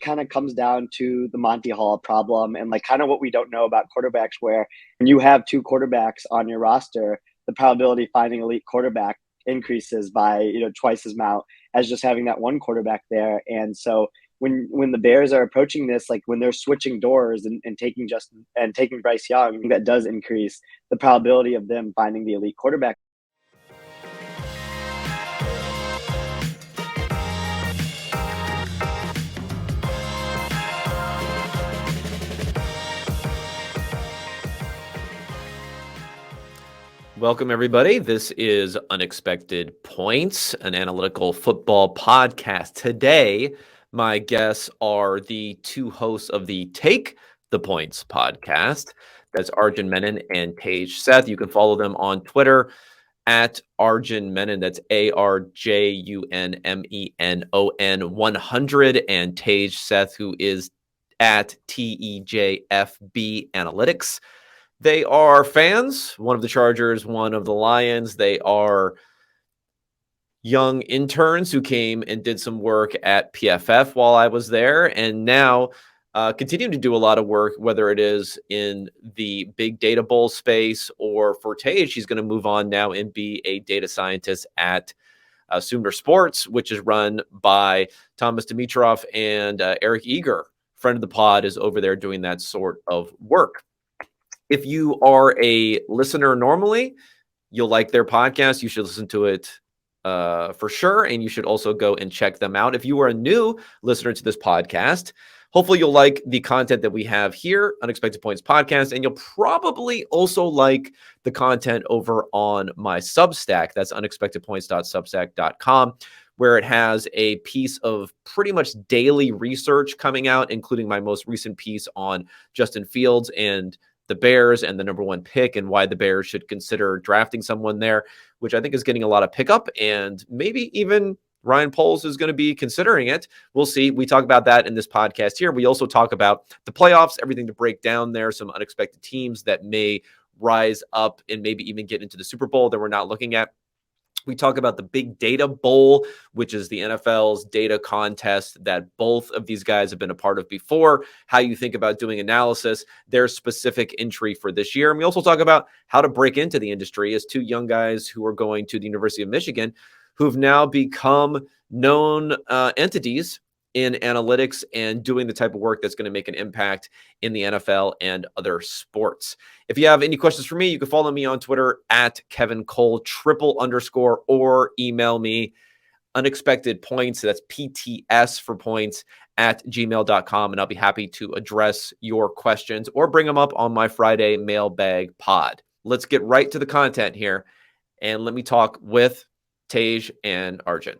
kind of comes down to the Monty Hall problem and like kind of what we don't know about quarterbacks, where when you have two quarterbacks on your roster, the probability of finding elite quarterback increases by twice as amount as just having that one quarterback there. And so when the Bears are approaching this, like when they're switching doors and taking Bryce Young, that does increase the probability of them finding the elite quarterback. Welcome, everybody. This is Unexpected Points, an analytical football podcast. Today, my guests are the two hosts of the Take the Points podcast. That's Arjun Menon and Tej Seth. You can follow them on Twitter at Arjun Menon. That's ARJUNMENON 100, and Tej Seth, who is at TEJFB Analytics. They are fans, one of the Chargers, one of the Lions. They are young interns who came and did some work at PFF while I was there, and now continuing to do a lot of work, whether it is in the big data bowl space or for Tej, she's going to move on now and be a data scientist at Sumner Sports, which is run by Thomas Dimitrov, and Eric Eager, friend of the pod, is over there doing that sort of work. If you are a listener normally, you'll like their podcast. You should listen to it for sure. And you should also go and check them out. If you are a new listener to this podcast, hopefully you'll like the content that we have here, Unexpected Points Podcast. And you'll probably also like the content over on my Substack. That's unexpectedpoints.substack.com, where it has a piece of pretty much daily research coming out, including my most recent piece on Justin Fields and the Bears and the number one pick, and why the Bears should consider drafting someone there, which I think is getting a lot of pickup, and maybe even Ryan Poles is going to be considering it. We'll see. We talk about that in this podcast here. We also talk about the playoffs, everything to break down there, some unexpected teams that may rise up and maybe even get into the Super Bowl that we're not looking at. We talk about the Big Data Bowl, which is the NFL's data contest that both of these guys have been a part of before, how you think about doing analysis, their specific entry for this year. And we also talk about how to break into the industry as two young guys who are going to the University of Michigan, who've now become known entities in analytics and doing the type of work that's going to make an impact in the NFL and other sports. If you have any questions for me, you can follow me on Twitter at Kevin Cole _, or email me unexpected points. That's PTS for points at gmail.com. And I'll be happy to address your questions or bring them up on my Friday mailbag pod. Let's get right to the content here. And let me talk with Tej and Arjun.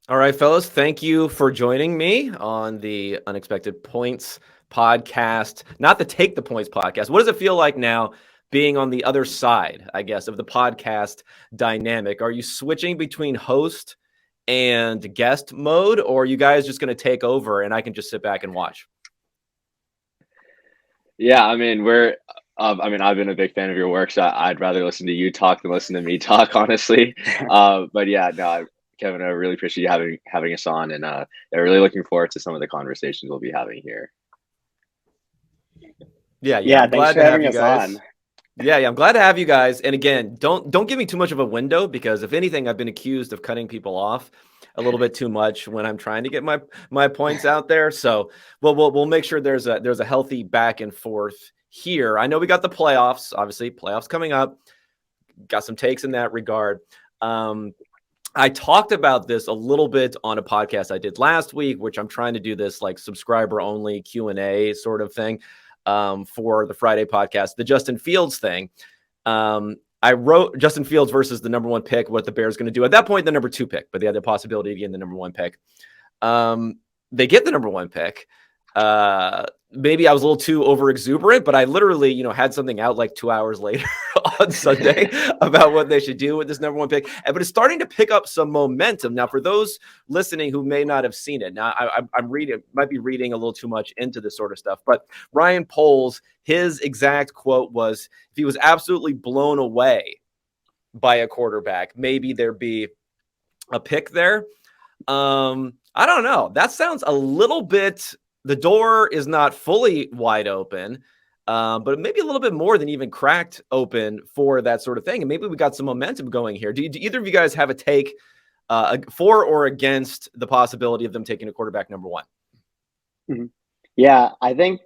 All right, fellas, thank you for joining me on the Unexpected Points podcast, not the Take the Points podcast. What does it feel like now being on the other side, I guess, of the podcast dynamic? Are you switching between host and guest mode, or are you guys just going to take over and I can just sit back and watch? Yeah, I mean, I've been a big fan of your work, so I'd rather listen to you talk than listen to me talk, honestly. But yeah, no, Kevin, I really appreciate you having us on, and really looking forward to some of the conversations we'll be having here. Yeah, I'm glad to have you guys on. Yeah, I'm glad to have you guys. And again, don't give me too much of a window, because if anything, I've been accused of cutting people off a little bit too much when I'm trying to get my points out there. So we'll make sure there's a healthy back and forth here. I know we got the playoffs, obviously playoffs coming up. Got some takes in that regard. I talked about this a little bit on a podcast I did last week, which I'm trying to do this like subscriber only Q&A sort of thing for the Friday podcast, the Justin Fields thing. I wrote Justin Fields versus the number one pick, what the Bears going to do. At that point, the number two pick, but they had the possibility of getting the number one pick. They get the number one pick. Maybe I was a little too over exuberant, but I literally, had something out like 2 hours later on Sunday about what they should do with this number one pick. But it's starting to pick up some momentum. Now, for those listening who may not have seen it, now I'm might be reading a little too much into this sort of stuff, but Ryan Poles, his exact quote was, if he was absolutely blown away by a quarterback, maybe there'd be a pick there. I don't know. That sounds a little bit, the door is not fully wide open, but maybe a little bit more than even cracked open for that sort of thing. And maybe we got some momentum going here. Do either of you guys have a take for or against the possibility of them taking a quarterback number one? Mhm. Yeah, I think,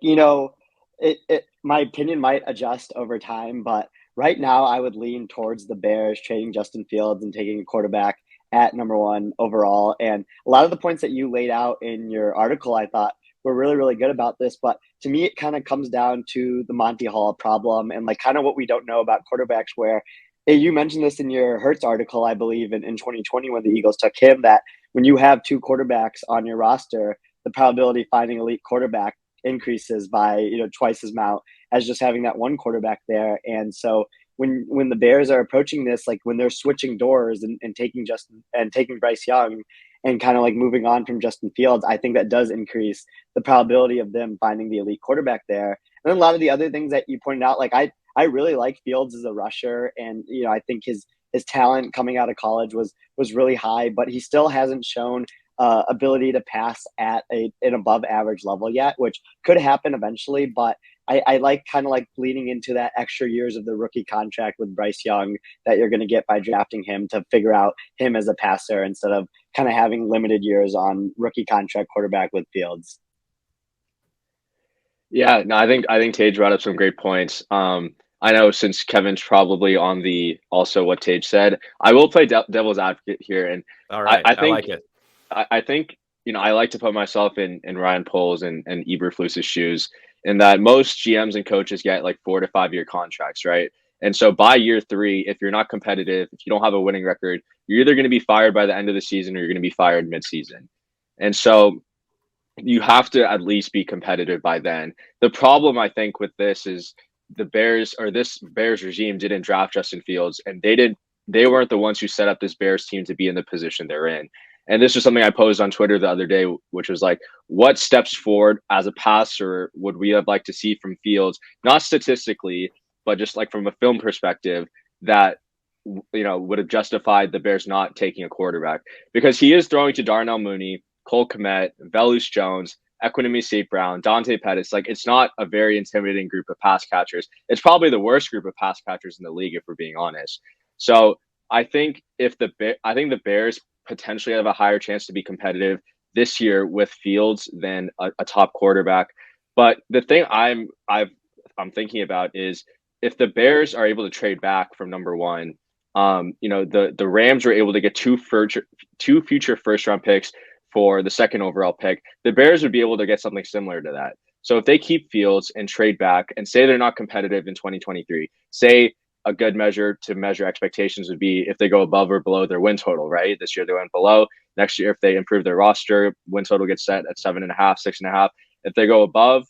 my opinion might adjust over time, but right now I would lean towards the Bears trading Justin Fields and taking a quarterback at number one overall. And a lot of the points that you laid out in your article, I thought were really, really good about this. But to me, it kind of comes down to the Monty Hall problem and like kind of what we don't know about quarterbacks, where you mentioned this in your Hertz article, I believe, in 2020 when the Eagles took him, that when you have two quarterbacks on your roster, the probability of finding elite quarterback increases by twice as amount as just having that one quarterback there. And so when the Bears are approaching this, like when they're switching doors and taking Bryce Young and kind of like moving on from Justin Fields, I think that does increase the probability of them finding the elite quarterback there. And then a lot of the other things that you pointed out, like I really like Fields as a rusher, and I think his talent coming out of college was really high, but he still hasn't shown ability to pass at an above average level yet, which could happen eventually. But I like kind of like leaning into that extra years of the rookie contract with Bryce Young that you're going to get by drafting him to figure out him as a passer instead of kind of having limited years on rookie contract quarterback with Fields. Yeah, no, I think Tej brought up some great points. I know since Kevin's probably on the also what Tej said, I will play devil's advocate here, and All right, I think like it. I think I like to put myself in Ryan Poles and Eberflus's shoes, in that most GMs and coaches get like 4 to 5 year contracts, right? And so by year 3, if you're not competitive, if you don't have a winning record, you're either going to be fired by the end of the season or you're going to be fired mid-season. And so you have to at least be competitive by then. The problem I think with this is this Bears regime didn't draft Justin Fields, and they weren't the ones who set up this Bears team to be in the position they're in. And this was something I posed on Twitter the other day, which was like, what steps forward as a passer would we have liked to see from Fields, not statistically, but just like from a film perspective, that would have justified the Bears not taking a quarterback, because he is throwing to Darnell Mooney, Cole Kmet, Velus Jones, Equinemi St. Brown, Dante Pettis. Like, it's not a very intimidating group of pass catchers. It's probably the worst group of pass catchers in the league, if we're being honest. So I think the Bears potentially have a higher chance to be competitive this year with Fields than a top quarterback. But the thing I'm thinking about is, if the Bears are able to trade back from number one, the Rams were able to get two future first round picks for the second overall pick. The Bears would be able to get something similar to that. So if they keep Fields and trade back and say they're not competitive in 2023, say a good measure to measure expectations would be if they go above or below their win total, right? This year they went below. Next year, if they improve their roster, win total gets set at 7.5, 6.5. If they go above,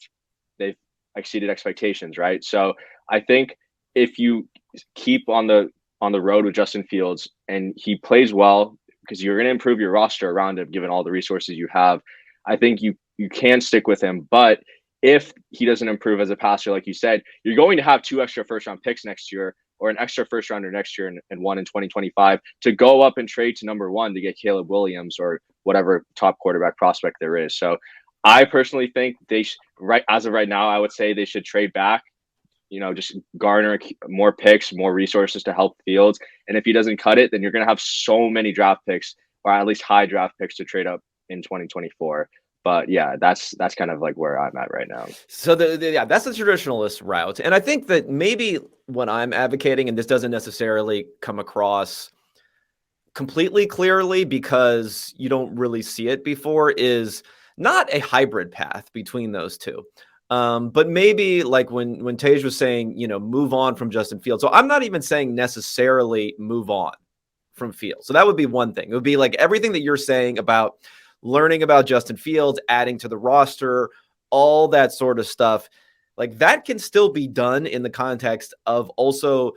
they've exceeded expectations, right? So I think if you keep on the road with Justin Fields and he plays well, because you're going to improve your roster around him given all the resources you have, I think you can stick with him. But if he doesn't improve as a passer, like you said, you're going to have 2 extra first round picks next year, or an extra first rounder next year and one in 2025 to go up and trade to number one to get Caleb Williams or whatever top quarterback prospect there is. So I personally think as of right now, I would say they should trade back, just garner more picks, more resources to help Fields. And if he doesn't cut it, then you're going to have so many draft picks, or at least high draft picks, to trade up in 2024. But yeah, that's kind of like where I'm at right now. So that's the traditionalist route. And I think that maybe what I'm advocating, and this doesn't necessarily come across completely clearly because you don't really see it before, is not a hybrid path between those two. But maybe like when Tej was saying, move on from Justin Fields. So I'm not even saying necessarily move on from Fields. So that would be one thing. It would be like everything that you're saying about learning about Justin Fields, adding to the roster, all that sort of stuff. Like that can still be done in the context of also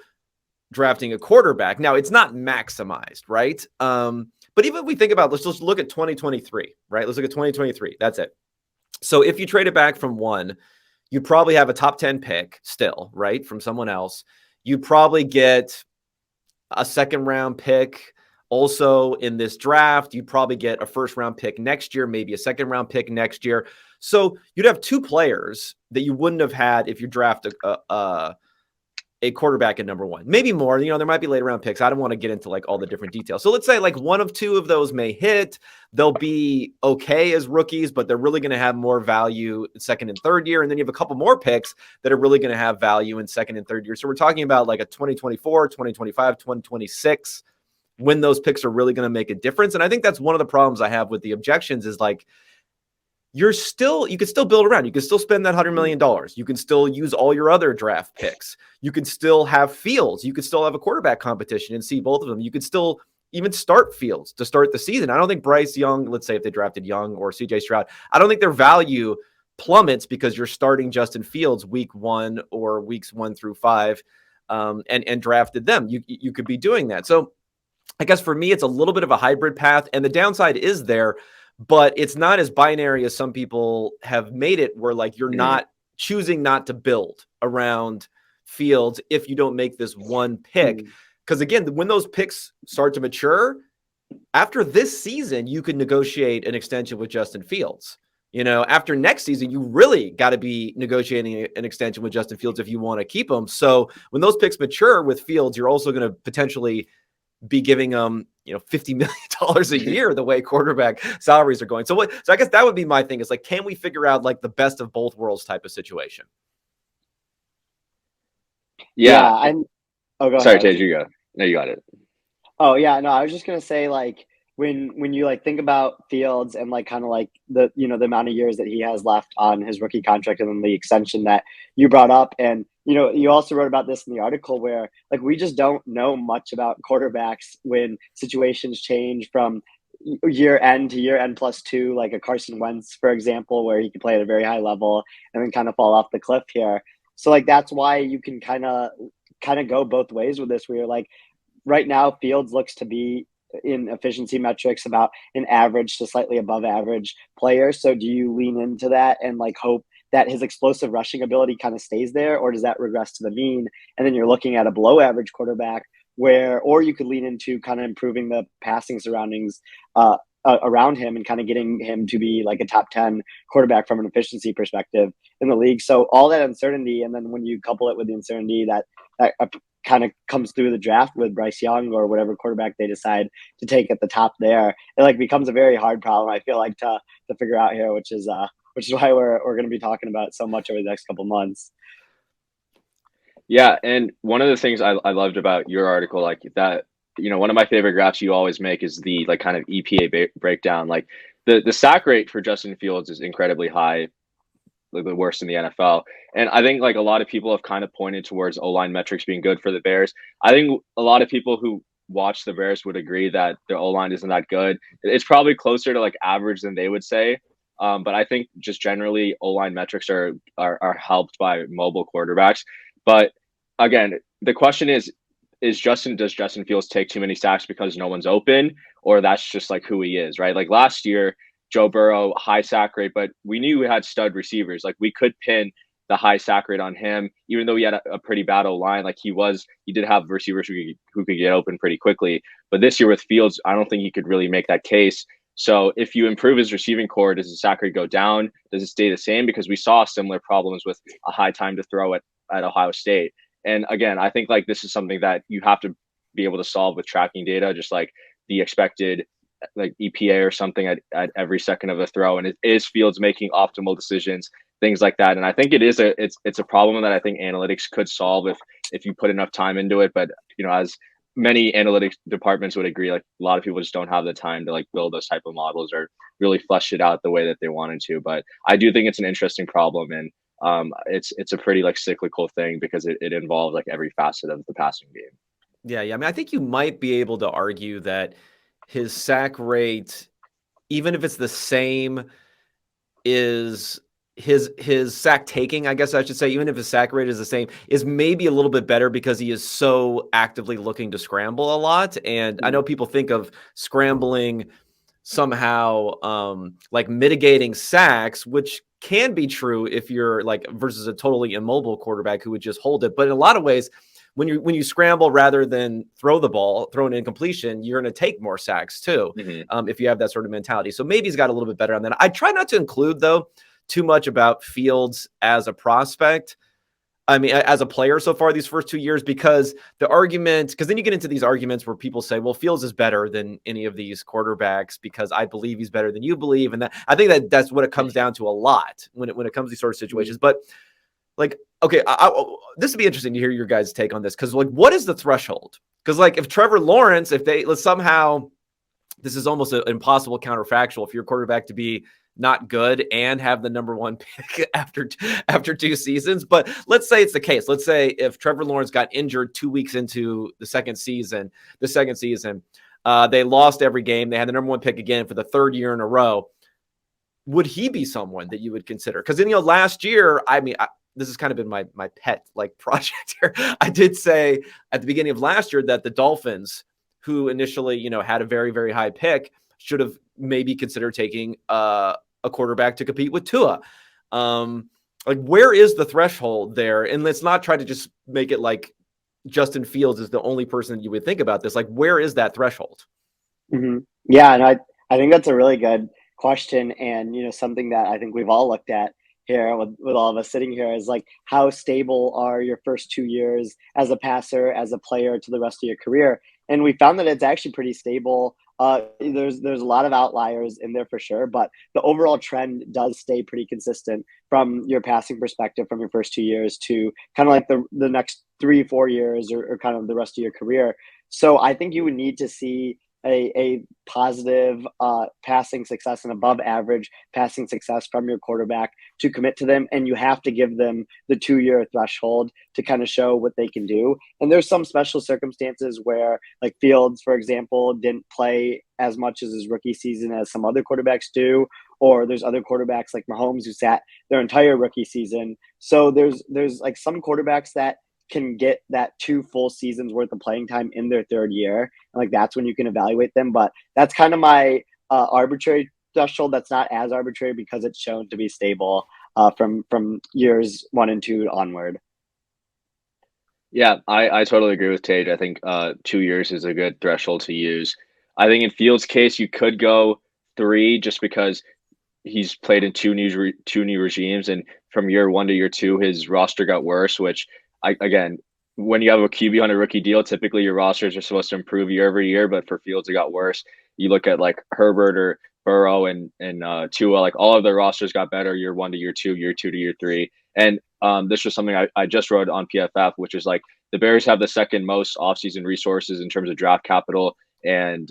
drafting a quarterback. Now it's not maximized, right? But even if we think about, let's just look at 2023, right? Let's look at 2023. That's it. So if you trade it back from one, you'd probably have a top 10 pick still, right? From someone else. You'd probably get a second round pick Also in this draft, you'd probably get a first round pick next year, maybe a second round pick next year. So you'd have two players that you wouldn't have had if you draft a quarterback at number one, maybe more. There might be later round picks. I don't want to get into like all the different details. So let's say like one of two of those may hit. They'll be okay as rookies, but they're really going to have more value in second and third year. And then you have a couple more picks that are really going to have value in second and third year. So we're talking about like a 2024, 2025, 2026, when those picks are really going to make a difference. And I think that's one of the problems I have with the objections is like, you can still build around. You can still spend that $100 million. You can still use all your other draft picks. You can still have Fields. You could still have a quarterback competition and see both of them. You could still even start Fields to start the season. I don't think Bryce Young, let's say if they drafted Young or CJ Stroud, I don't think their value plummets because you're starting Justin Fields week 1 or weeks 1 through 5 and drafted them. You could be doing that. So I guess for me, it's a little bit of a hybrid path, and the downside is there. But it's not as binary as some people have made it, where like you're not choosing not to build around Fields if you don't make this one pick. Because again, when those picks start to mature, after this season, you could negotiate an extension with Justin Fields. After next season, you really got to be negotiating an extension with Justin Fields if you want to keep him. So when those picks mature with Fields, you're also going to potentially be giving them, $50 million a year, the way quarterback salaries are going. So I guess that would be my thing is like, can we figure out like the best of both worlds type of situation? Yeah. Go Sorry, ahead. Tej, you go. No, you got it. Oh yeah, no, I was just gonna say like when you like think about Fields and like kind of like the amount of years that he has left on his rookie contract and then the extension that you brought up, and you also wrote about this in the article where like we just don't know much about quarterbacks when situations change from year end to year end +2, like a Carson Wentz, for example, where he could play at a very high level and then kind of fall off the cliff here. So like that's why you can kind of go both ways with this, where you're like, right now, Fields looks to be in efficiency metrics about an average to slightly above average player. So do you lean into that and like hope that his explosive rushing ability kind of stays there, or does that regress to the mean? And then you're looking at a below average quarterback or you could lean into kind of improving the passing surroundings around him and kind of getting him to be like a top 10 quarterback from an efficiency perspective in the league. So all that uncertainty, and then when you couple it with the uncertainty that kind of comes through the draft with Bryce Young or whatever quarterback they decide to take at the top there, it like becomes a very hard problem, I feel like, to figure out here, which is why we're going to be talking about it so much over the next couple months. Yeah, and one of the things I loved about your article, like that, one of my favorite graphs you always make is the like kind of EPA breakdown. Like the sack rate for Justin Fields is incredibly high, like the worst in the NFL. And I think like a lot of people have kind of pointed towards O-line metrics being good for the Bears. I think a lot of people who watch the Bears would agree that their O-line isn't that good. It's probably closer to like average than they would say. But I think just generally O-line metrics are helped by mobile quarterbacks. But again, the question does Justin Fields take too many sacks because no one's open, or that's just like who he is, right? Like last year, Joe Burrow, high sack rate, but we knew we had stud receivers. Like we could pin the high sack rate on him, even though he had a pretty bad O-line. Like he did have receivers who could get open pretty quickly. But this year with Fields, I don't think he could really make that case. So if you improve his receiving core, does the sack rate go down? Does it stay the same? Because we saw similar problems with a high time to throw at Ohio State. And again, I think like this is something that you have to be able to solve with tracking data, just like the expected like EPA or something at every second of a throw. And is Fields making optimal decisions, things like that. And I think it's a problem that I think analytics could solve if you put enough time into it. But as many analytics departments would agree, like a lot of people just don't have the time to like build those type of models or really flesh it out the way that they wanted to. But I do think it's an interesting problem, and it's a pretty like cyclical thing because it involves like every facet of the passing game. Yeah. I mean, I think you might be able to argue that his sack rate, even if it's the same, is his sack taking, I guess I should say, even if his sack rate is the same, is maybe a little bit better because he is so actively looking to scramble a lot. And I know people think of scrambling somehow like mitigating sacks, which can be true if you're like versus a totally immobile quarterback who would just hold it. But in a lot of ways, when you scramble rather than throw an incompletion, you're going to take more sacks too. If you have that sort of mentality. So maybe he's got a little bit better on that. I try not to include though too much about Fields as a prospect. I mean, as a player so far these first 2 years, because then you get into these arguments where people say, well, Fields is better than any of these quarterbacks because I believe he's better than you believe. And I think that's what it comes down to a lot when it comes to these sort of situations. But like, okay, this would be interesting to hear your guys' take on this. Cause like, what is the threshold? Cause like if Trevor Lawrence, this is almost an impossible counterfactual for your quarterback to be not good and have the number one pick after 2 seasons. But let's say it's the case. Let's say if Trevor Lawrence got injured 2 weeks into the second season, they lost every game. They had the number one pick again for the 3rd year in a row. Would he be someone that you would consider? Because last year, this has kind of been my pet like project here. I did say at the beginning of last year that the Dolphins, who initially, had a very, very high pick, should have maybe considered taking a quarterback to compete with Tua. Like, where is the threshold there? And let's not try to just make it like Justin Fields is the only person that you would think about this. Like, where is that threshold? Mm-hmm. Yeah, and I think that's a really good question, and something that I think we've all looked at here with all of us sitting here is like, how stable are your first 2 years as a passer, as a player to the rest of your career? And we found that it's actually pretty stable. There's a lot of outliers in there for sure, but the overall trend does stay pretty consistent from your passing perspective from your first 2 years to kind of like the next 3-4 years or kind of the rest of your career. So I think you would need to see a positive passing success and above average passing success from your quarterback to commit to them. And you have to give them the 2-year threshold to kind of show what they can do. And there's some special circumstances where, like Fields, for example, didn't play as much as his rookie season as some other quarterbacks do. Or there's other quarterbacks like Mahomes who sat their entire rookie season. So there's like some quarterbacks that can get that 2 full seasons worth of playing time in their 3rd year. And like, that's when you can evaluate them. But that's kind of my arbitrary threshold. That's not as arbitrary because it's shown to be stable from years 1 and 2 onward. Yeah, I totally agree with Tej. I think 2 years is a good threshold to use. I think in Fields' case, you could go 3 just because he's played in two new regimes, and from year 1 to year 2, his roster got worse, which again, when you have a QB on a rookie deal, typically your rosters are supposed to improve year over year, but for Fields, it got worse. You look at like Herbert or Burrow and Tua, like all of their rosters got better year 1 to year 2, year 2 to year 3. And this was something I just wrote on PFF, which is like the Bears have the second most offseason resources in terms of draft capital and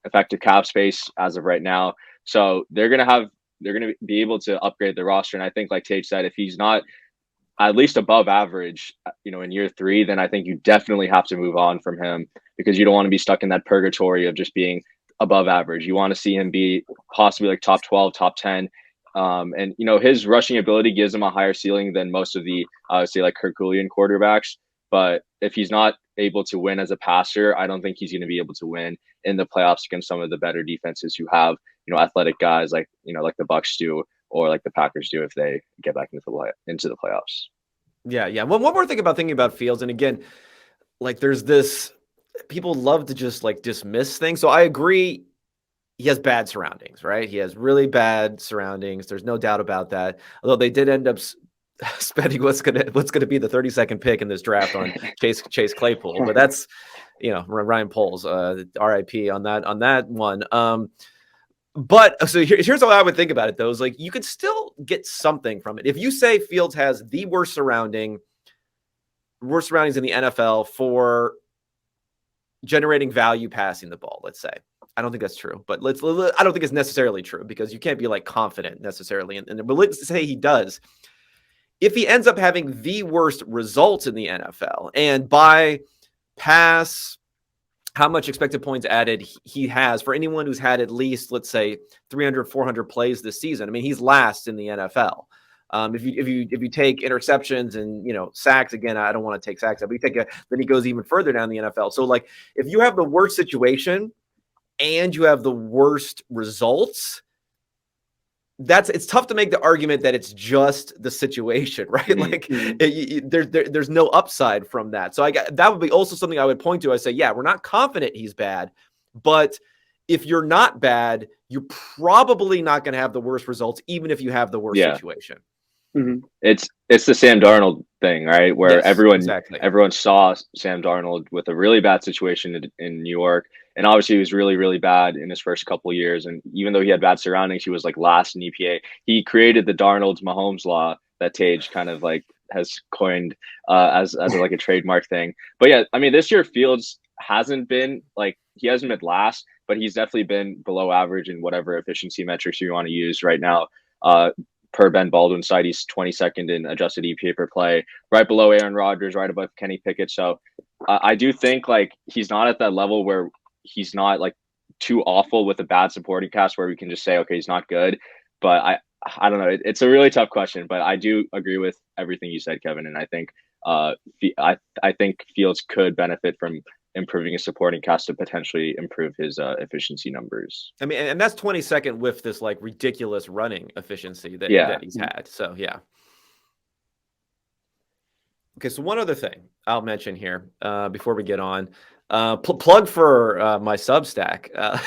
effective cap space as of right now. So they're going to be able to upgrade the roster. And I think, like Tej said, if he's not at least above average, in year 3, then I think you definitely have to move on from him because you don't want to be stuck in that purgatory of just being above average. You want to see him be possibly like top 12, top 10. And his rushing ability gives him a higher ceiling than most of the, I would say, like Herculean quarterbacks. But if he's not able to win as a passer, I don't think he's going to be able to win in the playoffs against some of the better defenses who have, athletic guys like the Bucs do, or like the Packers do if they get back into the playoffs. Yeah. One more thing thinking about Fields, and again, like there's this, people love to just like dismiss things. So I agree, he has bad surroundings, right? He has really bad surroundings. There's no doubt about that. Although they did end up spending what's gonna be the 32nd pick in this draft on Chase Claypool, but that's Ryan Poles, RIP on that one. But so here's how I would think about it, though, is like you could still get something from it. If you say Fields has the worst surroundings in the NFL for generating value passing the ball, let's say. I don't think that's true, but I don't think it's necessarily true because you can't be like confident necessarily. But let's say he does. If he ends up having the worst results in the NFL, and by pass, how much expected points added he has for anyone who's had at least, let's say, 300, 400 plays this season. I mean, he's last in the NFL. If you take interceptions and sacks, again, I don't want to take sacks, but then he goes even further down the NFL. So like, if you have the worst situation and you have the worst results, it's tough to make the argument that it's just the situation, right? Mm-hmm. There's no upside from that. So that would be also something I would point to. I say, yeah, we're not confident he's bad, but if you're not bad, you're probably not going to have the worst results, even if you have the worst situation. Mm-hmm. It's the Sam Darnold thing, right? Where yes, everyone saw Sam Darnold with a really bad situation in New York, and obviously he was really, really bad in his first couple of years. And even though he had bad surroundings, he was like last in EPA. He created the Darnold's Mahomes law that Tej kind of like has coined as like a trademark thing. But yeah, I mean, this year Fields hasn't been like, he hasn't been last, but he's definitely been below average in whatever efficiency metrics you want to use right now. Per Ben Baldwin's side, he's 22nd in adjusted EPA per play, right below Aaron Rodgers, right above Kenny Pickett. So I do think like he's not at that level where he's not like too awful with a bad supporting cast where we can just say, okay, he's not good. But I don't know. It's a really tough question, but I do agree with everything you said, Kevin. And I think I think Fields could benefit from improving his supporting cast to potentially improve his efficiency numbers. I mean, and that's 22nd with this like ridiculous running efficiency that he's had. So yeah. Okay, so one other thing I'll mention here before we get on, plug for my Substack. I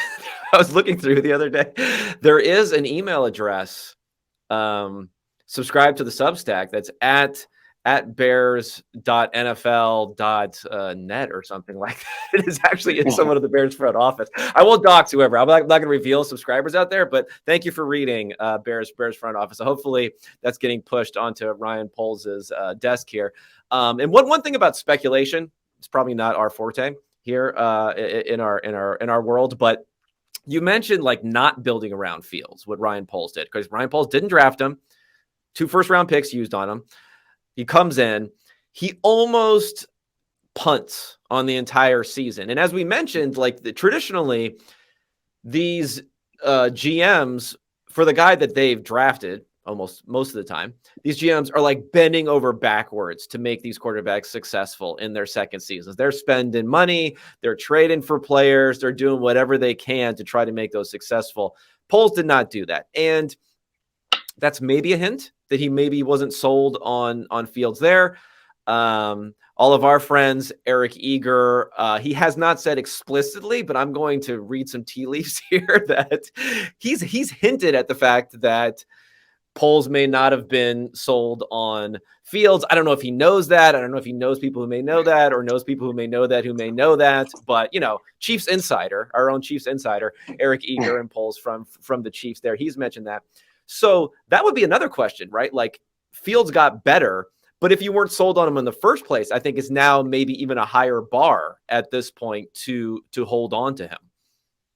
was looking through the other day. There is an email address. Subscribe to the Substack. That's at bears.nfl.net or something like that. It is actually in someone of the Bears front office. I won't dox whoever. I'm not going to reveal subscribers out there, but thank you for reading Bears front office. So hopefully that's getting pushed onto Ryan Poles' desk here. And one thing about speculation, it's probably not our forte here in our world, but you mentioned like not building around Fields, what Ryan Poles did, because Ryan Poles didn't draft him. 2 first-round picks used on him. He comes in, he almost punts on the entire season. And as we mentioned, like traditionally, these GMs, for the guy that they've drafted almost most of the time, these GMs are like bending over backwards to make these quarterbacks successful in their second seasons. They're spending money, they're trading for players, they're doing whatever they can to try to make those successful. Poles did not do that. And that's maybe a hint that he maybe wasn't sold on Fields there. All of our friends, Eric Eager, he has not said explicitly, but I'm going to read some tea leaves here that he's hinted at the fact that Poles may not have been sold on Fields. I don't know if he knows that. I don't know if he knows people who may know that or knows people who may know that who may know that. But, you know, Chiefs insider, our own Chiefs insider, Eric Eager and Poles from the Chiefs there. He's mentioned that. So that would be another question, right? Like Fields got better, but if you weren't sold on him in the first place, I think it's now maybe even a higher bar at this point to hold on to him.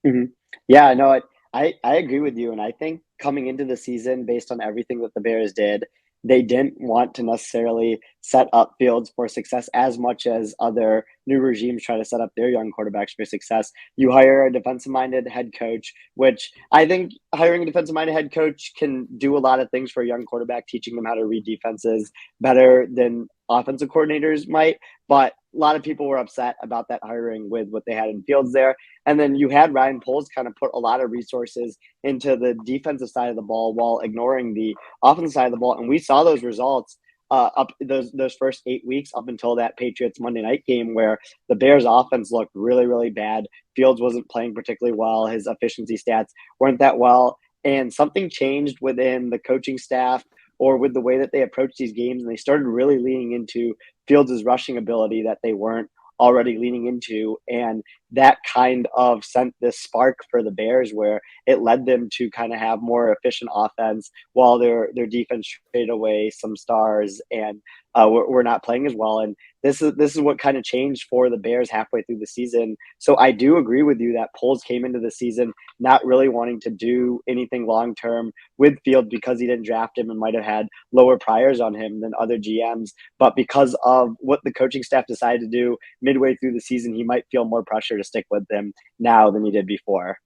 Mm-hmm. Yeah, no, I agree with you. And I think coming into the season, based on everything that the Bears did, they didn't want to necessarily set up Fields for success as much as other new regimes try to set up their young quarterbacks for success. You hire a defensive-minded head coach, which I think hiring a defensive-minded head coach can do a lot of things for a young quarterback, teaching them how to read defenses better than offensive coordinators might. But a lot of people were upset about that hiring with what they had in Fields there. And then you had Ryan Poles kind of put a lot of resources into the defensive side of the ball while ignoring the offensive side of the ball. And we saw those results up those first 8 weeks up until that Patriots Monday night game where the Bears offense looked really, really bad. Fields wasn't playing particularly well. His efficiency stats weren't that well. And something changed within the coaching staff or with the way that they approached these games. And they started really leaning into Fields' rushing ability that they weren't already leaning into. And that kind of sent this spark for the Bears where it led them to kind of have more efficient offense while their defense traded away some stars and we're not playing as well. And this is what kind of changed for the Bears halfway through the season. So I do agree with you that Poles came into the season not really wanting to do anything long-term with Field because he didn't draft him and might have had lower priors on him than other GMs. But because of what the coaching staff decided to do midway through the season, he might feel more pressure to stick with them now than he did before.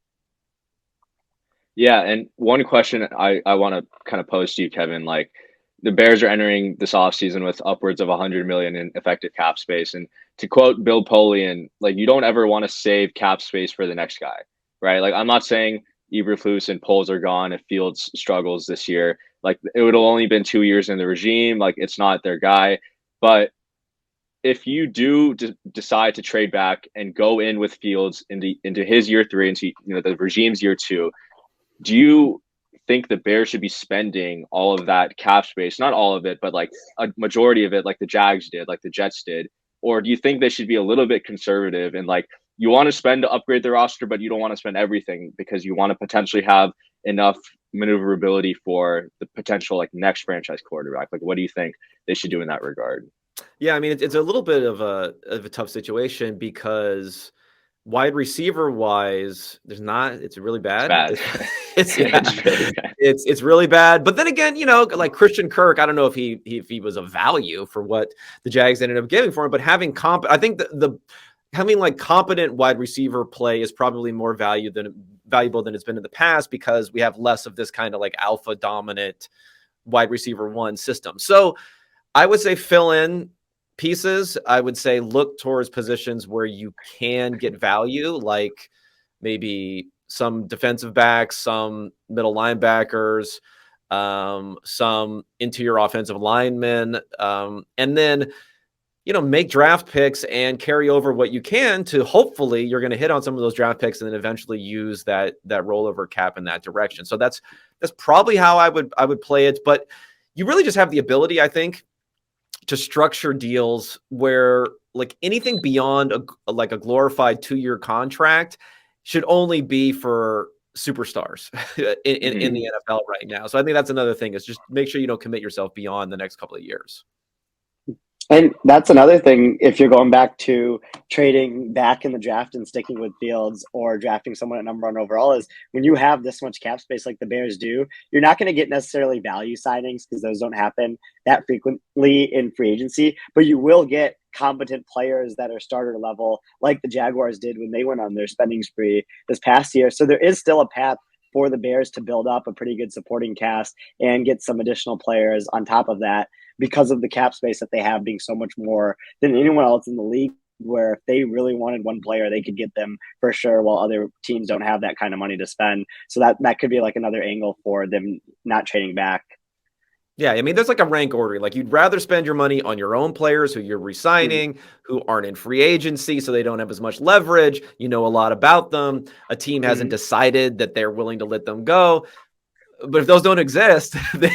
Yeah, and one question I want to kind of pose to you, Kevin, like the Bears are entering this offseason with upwards of 100 million in effective cap space. And to quote Bill Polian, like you don't ever want to save cap space for the next guy, right? Like I'm not saying Eberflus and Poles are gone, if Fields struggles this year, like it would have only been 2 years in the regime. Like it's not their guy. But if you do decide to trade back and go in with Fields into his year 3, into the regime's year 2, do you think the Bears should be spending all of that cap space, not all of it, but like a majority of it, like the Jags did, like the Jets did? Or do you think they should be a little bit conservative and like you want to spend to upgrade the roster, but you don't want to spend everything because you want to potentially have enough maneuverability for the potential like next franchise quarterback? Like, what do you think they should do in that regard? Yeah, I mean, it's a little bit of a tough situation because wide receiver wise, there's not. It's really bad. It's really bad. It's really bad. But then again, like Christian Kirk, I don't know if he was a value for what the Jags ended up giving for him. But having I think the having like competent wide receiver play is probably more valuable than it's been in the past because we have less of this kind of like alpha dominant wide receiver 1 system. So I would say fill in pieces. I would say look towards positions where you can get value, like maybe some defensive backs, some middle linebackers, some interior offensive linemen, and then make draft picks and carry over what you can to hopefully you're going to hit on some of those draft picks and then eventually use that rollover cap in that direction. So that's probably how I would play it. But you really just have the ability, I think, to structure deals where like anything beyond a glorified 2-year contract should only be for superstars in the NFL right now. So I think that's another thing is just make sure you don't commit yourself beyond the next couple of years. And that's another thing, if you're going back to trading back in the draft and sticking with Fields or drafting someone at number 1 overall, is when you have this much cap space like the Bears do, you're not going to get necessarily value signings because those don't happen that frequently in free agency, but you will get competent players that are starter level like the Jaguars did when they went on their spending spree this past year. So there is still a path for the Bears to build up a pretty good supporting cast and get some additional players on top of that because of the cap space that they have being so much more than anyone else in the league, where if they really wanted one player, they could get them for sure, while other teams don't have that kind of money to spend. So that could be like another angle for them not trading back. Yeah, I mean, there's like a rank order. Like you'd rather spend your money on your own players who you're re-signing, who aren't in free agency, so they don't have as much leverage. You know a lot about them. A team hasn't decided that they're willing to let them go. But if those don't exist, then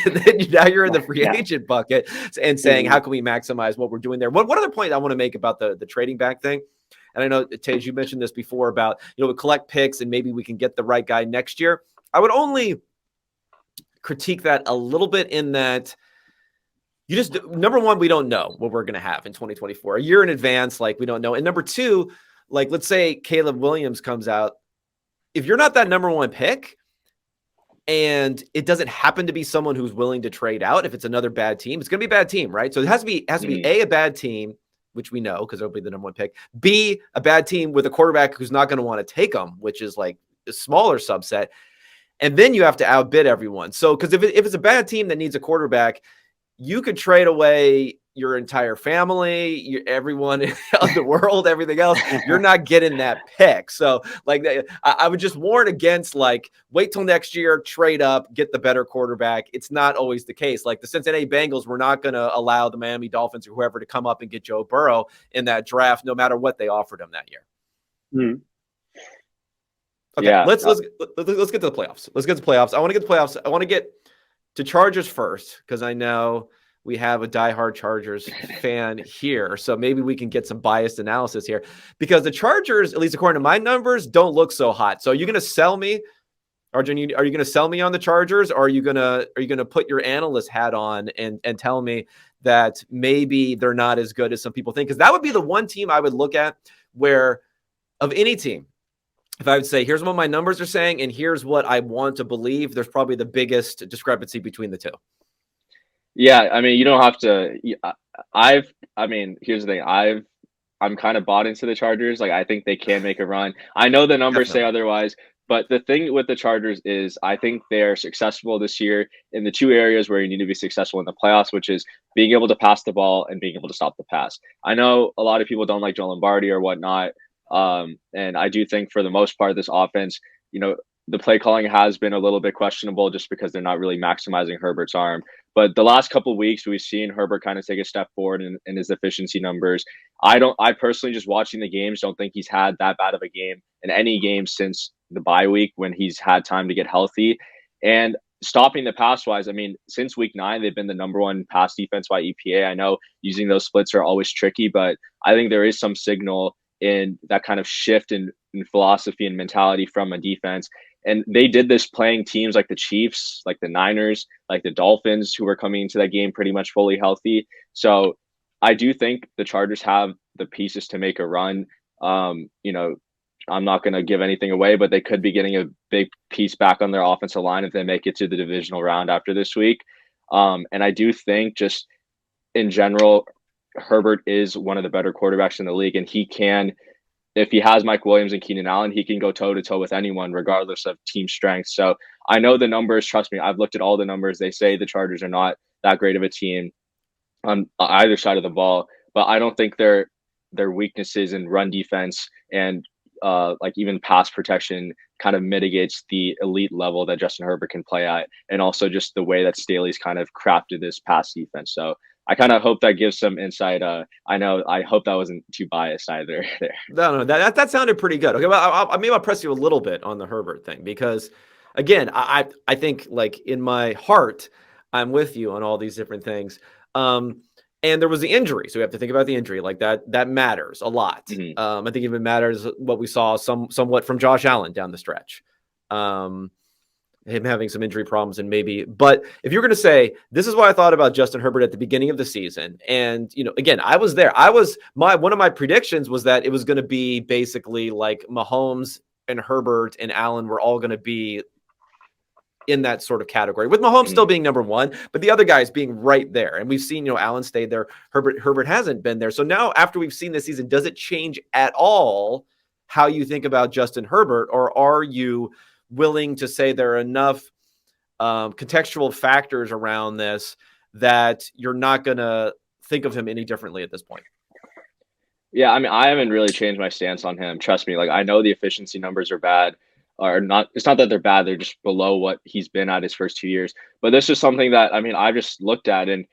now you're in the free agent bucket and saying, how can we maximize what we're doing there? One other point I want to make about the trading back thing, and I know, Tej, you mentioned this before about, we collect picks and maybe we can get the right guy next year. I would only critique that a little bit in that number one, we don't know what we're going to have in 2024. A year in advance, like we don't know. And number two, like let's say Caleb Williams comes out. If you're not that number 1 pick, and it doesn't happen to be someone who's willing to trade out, if it's another bad team, it's going to be a bad team, right? So it has to be a bad team, which we know because it'll be the number 1 pick. B, a bad team with a quarterback who's not going to want to take them, which is like a smaller subset. And then you have to outbid everyone. So because if it's a bad team that needs a quarterback, you could trade away your entire family, everyone in the world, everything else. You're not getting that pick. So like I would just warn against like wait till next year, trade up, get the better quarterback. It's not always the case. Like the Cincinnati Bengals were not going to allow the Miami Dolphins or whoever to come up and get Joe Burrow in that draft, no matter what they offered him that year. Okay, yeah. Let's get to the playoffs. Let's get to the playoffs. I want to get to the playoffs. I want to get to Chargers first because I know we have a diehard Chargers fan here. So maybe we can get some biased analysis here because the Chargers, at least according to my numbers, don't look so hot. So are you going to sell me, Arjun? Are you going to sell me on the Chargers? Or are you going to put your analyst hat on and tell me that maybe they're not as good as some people think? Because that would be the one team I would look at where of any team, if I would say, here's what my numbers are saying, and here's what I want to believe, there's probably the biggest discrepancy between the two. Yeah, I mean, you don't have to. Here's the thing. I'm kind of bought into the Chargers. Like, I think they can make a run. I know the numbers say otherwise, but the thing with the Chargers is I think they're successful this year in the 2 areas where you need to be successful in the playoffs, which is being able to pass the ball and being able to stop the pass. I know a lot of people don't like Joe Lombardi or whatnot. And I do think for the most part, this offense, the play calling has been a little bit questionable just because they're not really maximizing Herbert's arm. But the last couple of weeks, we've seen Herbert kind of take a step forward in his efficiency numbers. I personally, just watching the games, don't think he's had that bad of a game in any game since the bye week when he's had time to get healthy. And stopping the pass wise, I mean, since week 9, they've been the number 1 pass defense by EPA. I know using those splits are always tricky, but I think there is some signal in that kind of shift in philosophy and mentality from a defense. And they did this playing teams like the Chiefs, like the Niners, like the Dolphins, who were coming into that game pretty much fully healthy. So I do think the Chargers have the pieces to make a run. You know, I'm not going to give anything away, but they could be getting a big piece back on their offensive line if they make it to the divisional round after this week. And I do think, just in general, Herbert is one of the better quarterbacks in the league, and he can, if he has Mike Williams and Keenan Allen, he can go toe-to-toe with anyone regardless of team strength. So I know the numbers. Trust me, I've looked at all the numbers. They say the Chargers are not that great of a team on either side of the ball, but I don't think their weaknesses in run defense and like even pass protection kind of mitigates the elite level that Justin Herbert can play at, and also just the way that Staley's kind of crafted this pass defense. So I kind of hope that gives some insight. I hope that wasn't too biased either there. No, that sounded pretty good. Okay, well, I'll press you a little bit on the Herbert thing, because again, I think, like, in my heart, I'm with you on all these different things. And there was the injury, so we have to think about the injury. Like, that matters a lot. Mm-hmm. I think even matters what we saw somewhat from Josh Allen down the stretch. Him having some injury problems, and but if you're going to say, this is what I thought about Justin Herbert at the beginning of the season. And, you know, again, I was there. One of my predictions was that it was going to be basically like Mahomes and Herbert and Allen were all going to be in that sort of category, with Mahomes still being number 1, but the other guys being right there. And we've seen, you know, Allen stayed there. Herbert hasn't been there. So now, after we've seen this season, does it change at all how you think about Justin Herbert, or are you willing to say there are enough contextual factors around this that you're not going to think of him any differently at this point? Yeah, I mean, I haven't really changed my stance on him. Trust me. Like, I know the efficiency numbers are bad, or not. It's not that they're bad. They're just below what he's been at his first 2 years. But this is something that, I mean, I just looked at, and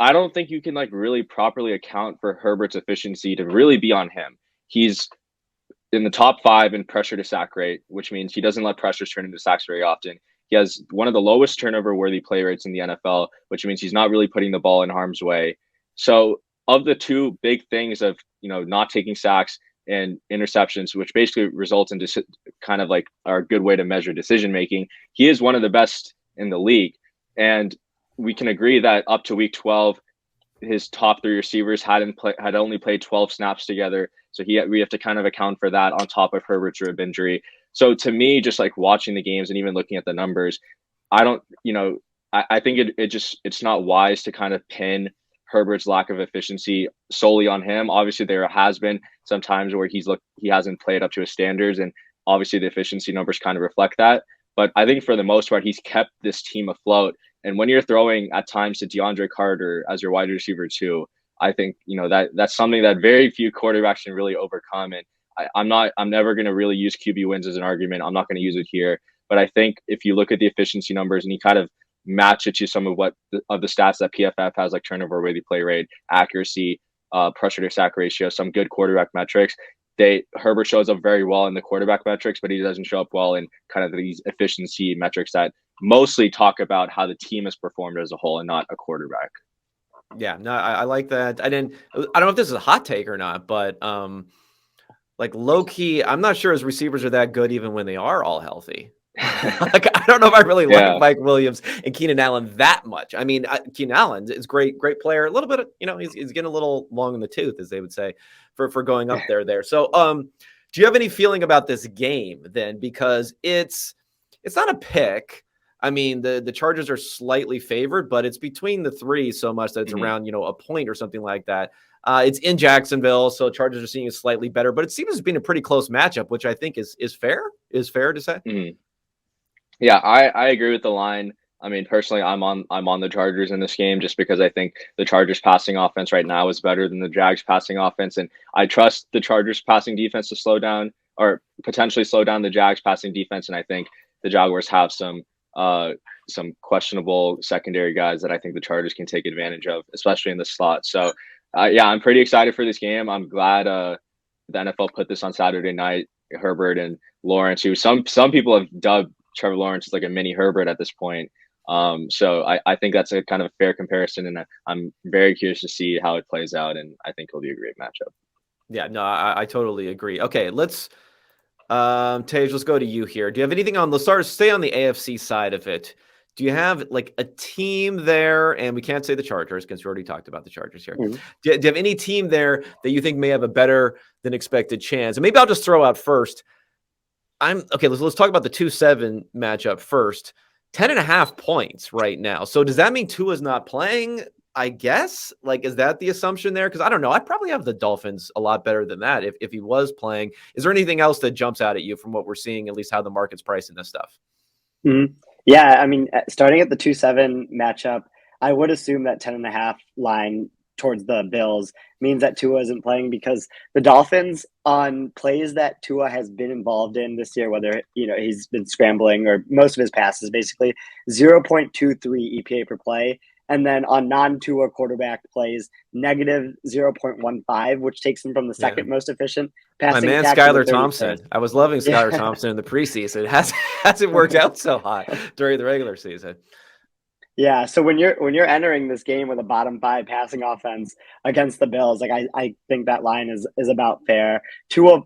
I don't think you can, like, really properly account for Herbert's efficiency to really be on him. He's in the top 5 in pressure to sack rate, which means he doesn't let pressures turn into sacks very often. He has one of the lowest turnover worthy play rates in the NFL, which means he's not really putting the ball in harm's way. So of the two big things of, you know, not taking sacks and interceptions, which basically results in just kind of like our good way to measure decision making, he is one of the best in the league. And we can agree that up to week 12, his top 3 receivers had only played 12 snaps together. So we have to kind of account for that on top of Herbert's rib injury. So to me, just like watching the games and even looking at the numbers, I don't, you know, I think it's not wise to kind of pin Herbert's lack of efficiency solely on him. Obviously, there has been some times where he hasn't played up to his standards, and obviously the efficiency numbers kind of reflect that. But I think for the most part, he's kept this team afloat. And when you're throwing at times to DeAndre Carter as your wide receiver too, I think, you know, that's something that very few quarterbacks can really overcome. And I'm never going to really use QB wins as an argument. I'm not going to use it here. But I think if you look at the efficiency numbers and you kind of match it to some of the stats that PFF has, like turnover worthy play rate, accuracy, pressure to sack ratio, some good quarterback metrics, Herbert shows up very well in the quarterback metrics, but he doesn't show up well in kind of these efficiency metrics that mostly talk about how the team has performed as a whole and not a quarterback. Yeah, no, I like that. I don't know if this is a hot take or not, but like, low key, I'm not sure his receivers are that good even when they are all healthy. Like, I don't know if I really like Mike Williams and Keenan Allen that much. I mean, Keenan Allen is great player. A little bit of, you know, he's getting a little long in the tooth, as they would say, for going up there. So, do you have any feeling about this game then? Because it's not a pick. I mean, the Chargers are slightly favored, but it's between the 3 so much that it's around, you know, a point or something like that. It's in Jacksonville, so Chargers are seeing it slightly better, but it seems to be a pretty close matchup, which I think is fair. Is fair to say. Mm-hmm. Yeah, I agree with the line. I mean, personally, I'm on the Chargers in this game just because I think the Chargers passing offense right now is better than the Jags passing offense, and I trust the Chargers passing defense to slow down or potentially slow down the Jags passing defense. And I think the Jaguars have some questionable secondary guys that I think the Chargers can take advantage of, especially in the slot. So, yeah, I'm pretty excited for this game. I'm glad the NFL put this on Saturday night. Herbert and Lawrence, who some people have dubbed Trevor Lawrence as like a mini Herbert at this point. So I think that's a kind of a fair comparison, and I'm very curious to see how it plays out, and I think it'll be a great matchup. Yeah, no, I totally agree. Okay, let's Tej, let's go to you here. Do you have anything on? Let's stay on the AFC side of it. Do you have like a team there? And we can't say the Chargers because we already talked about the Chargers here. Mm-hmm. Do you have any team there that you think may have a better than expected chance? And maybe I'll just throw out first. Let's talk about the 2-7 matchup first. 10.5 points right now. So does that mean Tua's not playing? I guess. Like, is that the assumption there? Because I don't know. I'd probably have the Dolphins a lot better than that if he was playing. Is there anything else that jumps out at you from what we're seeing, at least how the market's pricing this stuff? Mm-hmm. Yeah, I mean, starting at the 2-7 matchup, I would assume that 10.5 line towards the Bills means that Tua isn't playing, because the Dolphins, on plays that Tua has been involved in this year, whether he's been scrambling or most of his passes, basically 0.23 EPA per play. And then on non-Tua quarterback plays, negative 0.15, which takes him from the second most efficient passing. My man, Skylar Thompson. I was loving Skylar Thompson in the preseason. It hasn't worked out so hot during the regular season. Yeah, so when you're entering this game with a bottom 5 passing offense against the Bills, like I think that line is about fair. Tua,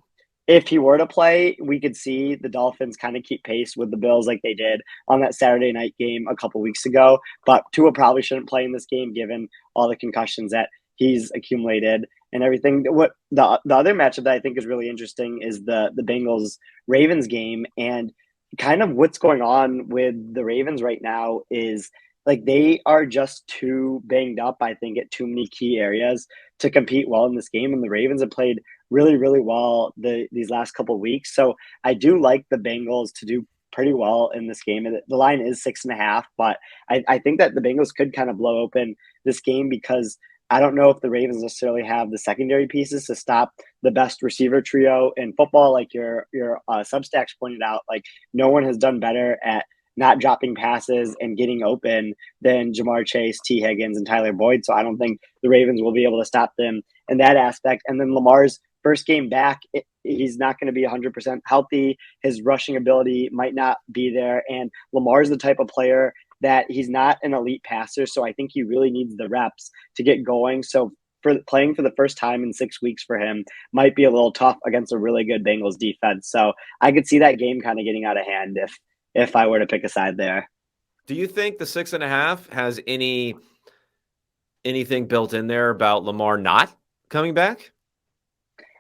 if he were to play, we could see the Dolphins kind of keep pace with the Bills like they did on that Saturday night game a couple weeks ago. But Tua probably shouldn't play in this game given all the concussions that he's accumulated and everything. What the other matchup that I think is really interesting is the Bengals-Ravens game. And kind of what's going on with the Ravens right now is, like, they are just too banged up, I think, at too many key areas to compete well in this game. And the Ravens have played really, really well these last couple of weeks. So I do like the Bengals to do pretty well in this game. The line is 6.5, but I think that the Bengals could kind of blow open this game, because I don't know if the Ravens necessarily have the secondary pieces to stop the best receiver trio in football. Like your Substacks pointed out, like, no one has done better at not dropping passes and getting open than Jamar Chase, T. Higgins, and Tyler Boyd. So I don't think the Ravens will be able to stop them in that aspect. And then Lamar's first game back, he's not going to be 100% healthy. His rushing ability might not be there. And Lamar's the type of player that he's not an elite passer. So I think he really needs the reps to get going. So for playing for the first time in 6 weeks for him might be a little tough against a really good Bengals defense. So I could see that game kind of getting out of hand if I were to pick a side there. Do you think the 6.5 has anything built in there about Lamar not coming back?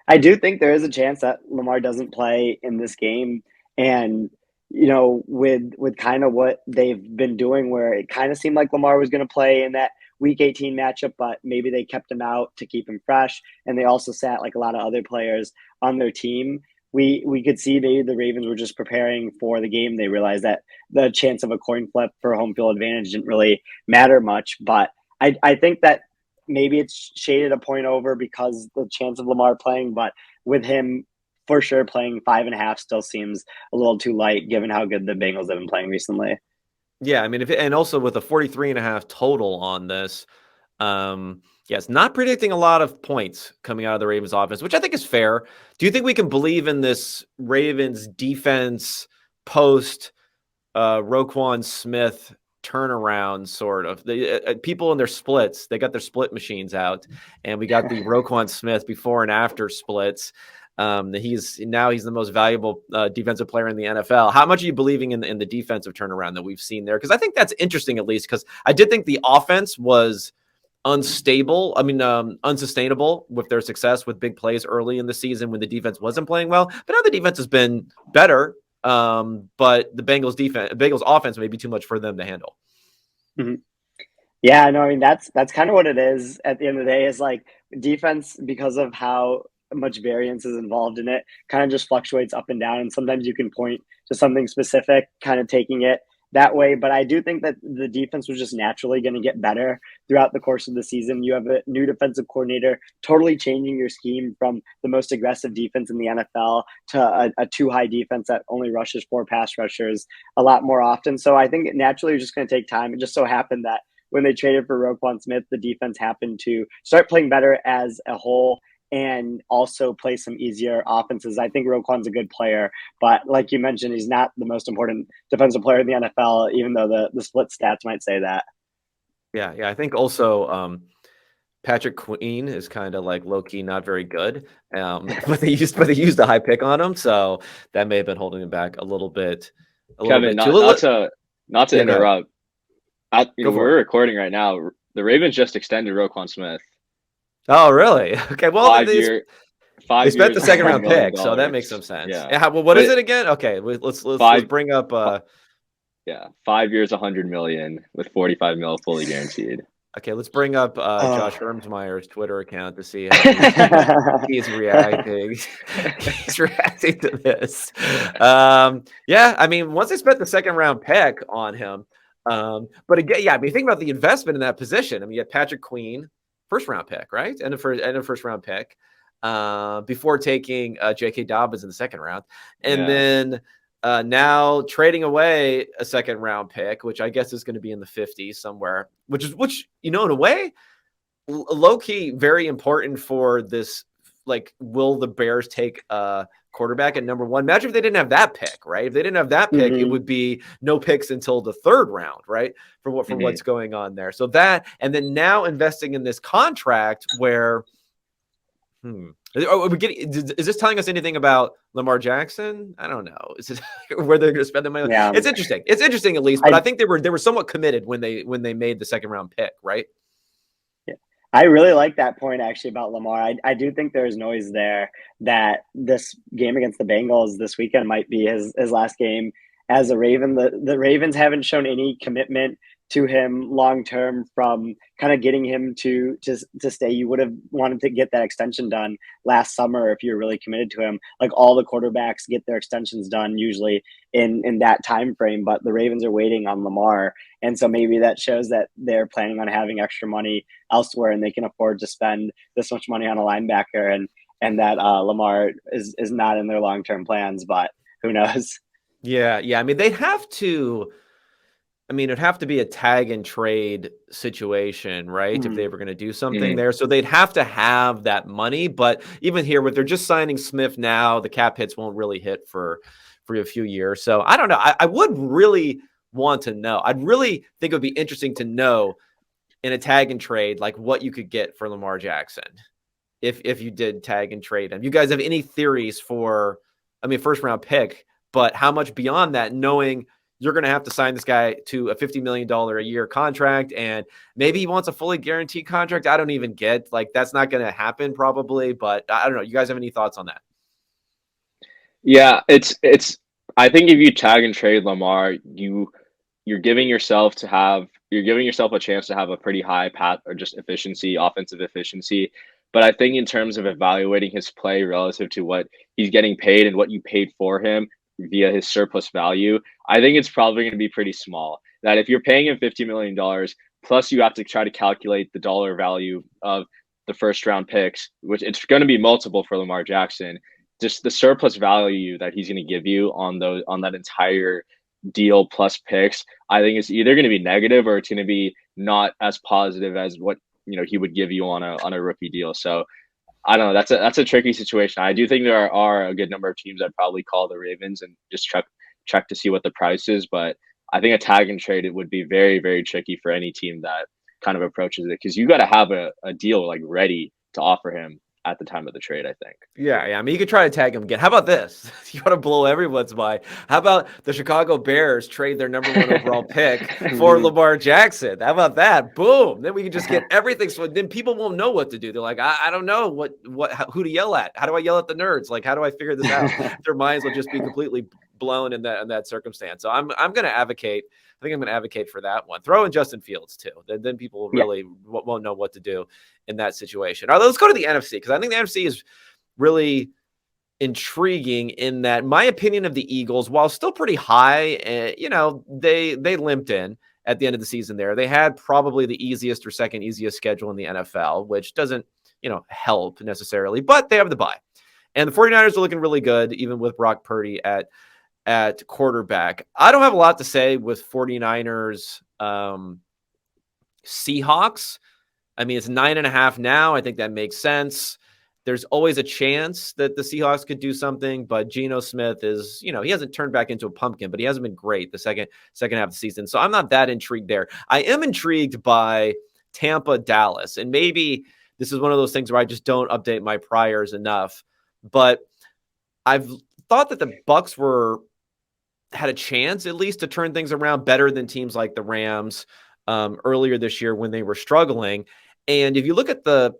I do think there is a chance that Lamar doesn't play in this game. And, with kind of what they've been doing, where it kind of seemed like Lamar was going to play in that Week 18 matchup, but maybe they kept him out to keep him fresh. And they also sat like a lot of other players on their team. We could see maybe the Ravens were just preparing for the game. They realized that the chance of a coin flip for home field advantage didn't really matter much. But I think that maybe it's shaded a point over because the chance of Lamar playing, but with him for sure playing 5.5 still seems a little too light given how good the Bengals have been playing recently. Yeah, I mean, and also with a 43.5 total on this, yes, not predicting a lot of points coming out of the Ravens offense, which I think is fair. Do you think we can believe in this Ravens defense post Roquan Smith turnaround, sort of? The people in their splits, they got their split machines out, and we got the Roquan Smith before and after splits. He's the most valuable defensive player in the NFL. How much are you believing in the defensive turnaround that we've seen there? Because I think that's interesting, at least, because I did think the offense was unsustainable with their success with big plays early in the season when the defense wasn't playing well. But now the defense has been better. But the Bengals offense may be too much for them to handle. Mm-hmm. Yeah, no, I mean, that's kind of what it is at the end of the day, is like defense, because of how much variance is involved in it, kind of just fluctuates up and down. And sometimes you can point to something specific, kind of taking it that way. But I do think that the defense was just naturally going to get better throughout the course of the season. You have a new defensive coordinator, totally changing your scheme from the most aggressive defense in the NFL to a too high defense that only rushes 4 pass rushers a lot more often. So I think naturally it's just going to take time. It just so happened that when they traded for Roquan Smith, the defense happened to start playing better as a whole and also play some easier offenses. I think Roquan's a good player, but like you mentioned, he's not the most important defensive player in the NFL, even though the split stats might say that. Yeah. I think also Patrick Queen is kind of like low key not very good, but they used a high pick on him, so that may have been holding him back a little bit. Kevin, not to interrupt. We're recording right now. The Ravens just extended Roquan Smith. Oh, really? Okay. Well, they spent the second round pick, so that makes some sense. Yeah. What is it again? Okay, let's bring up. 5 years, $100 million with $45 million fully guaranteed. Okay, let's bring up Josh Hermsmeyer's Twitter account to see how he's reacting. He's reacting to this. Yeah, I mean, once they spent the second round pick on him, but again, yeah, I mean, think about the investment in that position. I mean, you had Patrick Queen, first round pick, right? And a first round pick before taking J.K. Dobbins in the second round. And then now trading away a second round pick, which I guess is going to be in the 50s somewhere, which, in a way, low key, very important for this. Like, will the Bears take a quarterback at number 1? Imagine if they didn't have that pick, right? If they didn't have that pick, it would be no picks until the third round, right? For what's going on there. So that, and then now investing in this contract where, is this telling us anything about Lamar Jackson? I don't know. Is it where they're going to spend the money? Yeah. It's interesting. It's interesting at least, but I think they were somewhat committed when they made the second round pick, right? I really like that point actually about Lamar. I do think there's noise there that this game against the Bengals this weekend might be his last game as a Raven. The Ravens haven't shown any commitment to him long term from kind of getting him to stay. You would have wanted to get that extension done last summer if you're really committed to him. Like all the quarterbacks get their extensions done usually in that time frame, but the Ravens are waiting on Lamar. And so maybe that shows that they're planning on having extra money elsewhere and they can afford to spend this much money on a linebacker and that Lamar is not in their long-term plans, but who knows? Yeah. I mean, they'd have to. I mean, it'd have to be a tag and trade situation, right? If they were going to do something there. So they'd have to have that money. But even here, with they're just signing Smith now, the cap hits won't really hit for a few years. So I don't know. I would really want to know. I'd really think it would be interesting to know in a tag and trade, like what you could get for Lamar Jackson if you did tag and trade him. You guys have any theories for, I mean, first round pick, but how much beyond that, knowing you're going to have to sign this guy to a $50 million a year contract, and maybe he wants a fully guaranteed contract. I don't even get, like, that's not going to happen probably, but I don't know. You guys have any thoughts on that? Yeah, it's. I think if you tag and trade Lamar, you're giving yourself a chance to have a pretty high path or just offensive efficiency. But I think in terms of evaluating his play relative to what he's getting paid and what you paid for him via his surplus value, I think it's probably going to be pretty small. That if you're paying him $50 million, plus you have to try to calculate the dollar value of the first round picks, which it's going to be multiple for Lamar Jackson, just the surplus value that he's going to give you on that entire deal plus picks, I think it's either going to be negative or it's going to be not as positive as what he would give you on a rookie deal. So I don't know. That's a tricky situation. I do think there are a good number of teams that probably call the Ravens and just check to see what the price is. But I think a tag and trade, it would be very, very tricky for any team that kind of approaches it, because you got to have a deal like ready to offer him at the time of the trade, I think. Yeah. I mean, you could try to tag him again. How about this? You want to blow everyone's mind. How about the Chicago Bears trade their number 1 overall pick for Lamar Jackson? How about that? Boom. Then we can just get everything. So then people won't know what to do. They're like, I don't know who to yell at. How do I yell at the nerds? Like, how do I figure this out? Their minds will just be completely blown in that circumstance. So I'm going to advocate. I think I'm going to advocate for that one. Throw in Justin Fields too. Then people really won't know what to do in that situation. All right, let's go to the NFC, because I think the NFC is really intriguing in that my opinion of the Eagles, while still pretty high, they limped in at the end of the season there. They had probably the easiest or second easiest schedule in the NFL, which doesn't, help necessarily, but they have the bye. And the 49ers are looking really good, even with Brock Purdy at quarterback. I don't have a lot to say with 49ers Seahawks. I mean, it's 9.5 now. I think that makes sense. There's always a chance that the Seahawks could do something, but Geno Smith is, he hasn't turned back into a pumpkin, but he hasn't been great the second half of the season. So I'm not that intrigued there. I am intrigued by Tampa, Dallas, and maybe this is one of those things where I just don't update my priors enough. But I've thought that the Bucs had a chance at least to turn things around better than teams like the Rams earlier this year when they were struggling. And if you look at the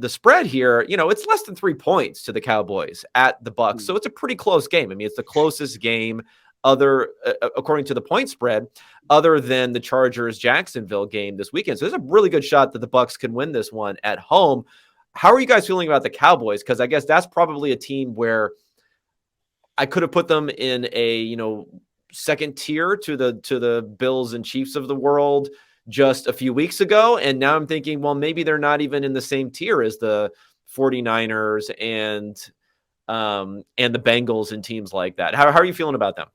spread here, it's less than 3 points to the Cowboys at the Bucs. So it's a pretty close game. I mean, it's the closest game according to the point spread, other than the Chargers-Jacksonville game this weekend. So there's a really good shot that the Bucs can win this one at home. How are you guys feeling about the Cowboys? Because I guess that's probably a team where I could have put them in a, second tier to the Bills and Chiefs of the world just a few weeks ago. And now I'm thinking, well, maybe they're not even in the same tier as the 49ers and the Bengals and teams like that. How are you feeling about them?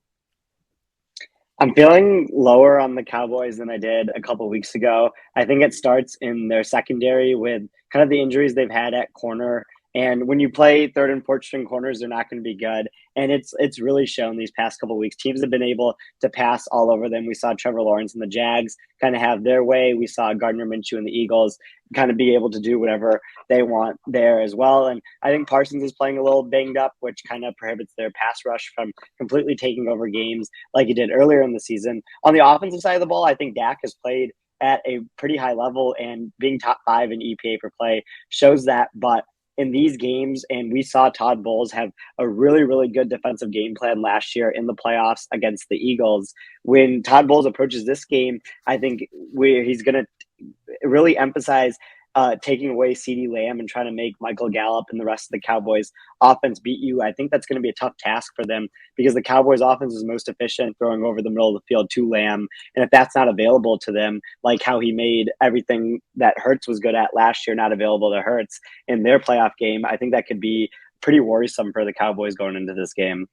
I'm feeling lower on the Cowboys than I did a couple of weeks ago. I think it starts in their secondary with kind of the injuries they've had at corner. And when you play third and fourth string corners, they're not going to be good. And it's really shown these past couple of weeks. Teams have been able to pass all over them. We saw Trevor Lawrence and the Jags kind of have their way. We saw Gardner Minshew and the Eagles kind of be able to do whatever they want there as well. And I think Parsons is playing a little banged up, which kind of prohibits their pass rush from completely taking over games like he did earlier in the season. On the offensive side of the ball, I think Dak has played at a pretty high level, and being top 5 in EPA per play shows that. But in these games, and we saw Todd Bowles have a really, really good defensive game plan last year in the playoffs against the Eagles. When Todd Bowles approaches this game, I think he's going to really emphasize taking away CeeDee Lamb and trying to make Michael Gallup and the rest of the Cowboys offense beat you. I think that's going to be a tough task for them because the Cowboys offense is most efficient throwing over the middle of the field to Lamb. And if that's not available to them, like how he made everything that Hurts was good at last year not available to Hurts in their playoff game, I think that could be pretty worrisome for the Cowboys going into this game.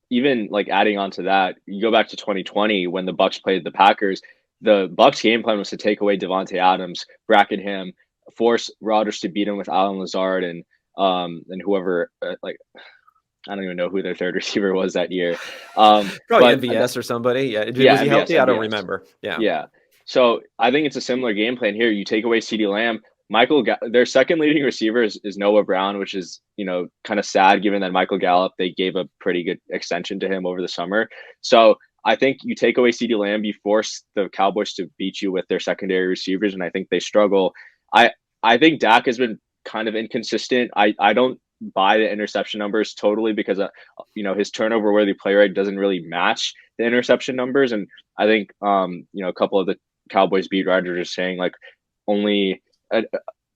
Even like adding on to that, you go back to 2020 when the Bucs played the Packers. The Bucs game plan was to take away Devontae Adams, bracket him, force Rodgers to beat him with Allen Lazard and whoever I don't even know who their third receiver was that year. Probably MVS or somebody. Yeah, was he MVS, healthy? I don't remember. Yeah. So I think it's a similar game plan here. You take away CeeDee Lamb, their second leading receiver is Noah Brown, which is kind of sad given that Michael Gallup, they gave a pretty good extension to him over the summer. So I think you take away CeeDee Lamb, you force the Cowboys to beat you with their secondary receivers, and I think they struggle. I think Dak has been kind of inconsistent. I don't buy the interception numbers totally because his turnover worthy play rate doesn't really match the interception numbers, and I think a couple of the Cowboys beat writers are saying like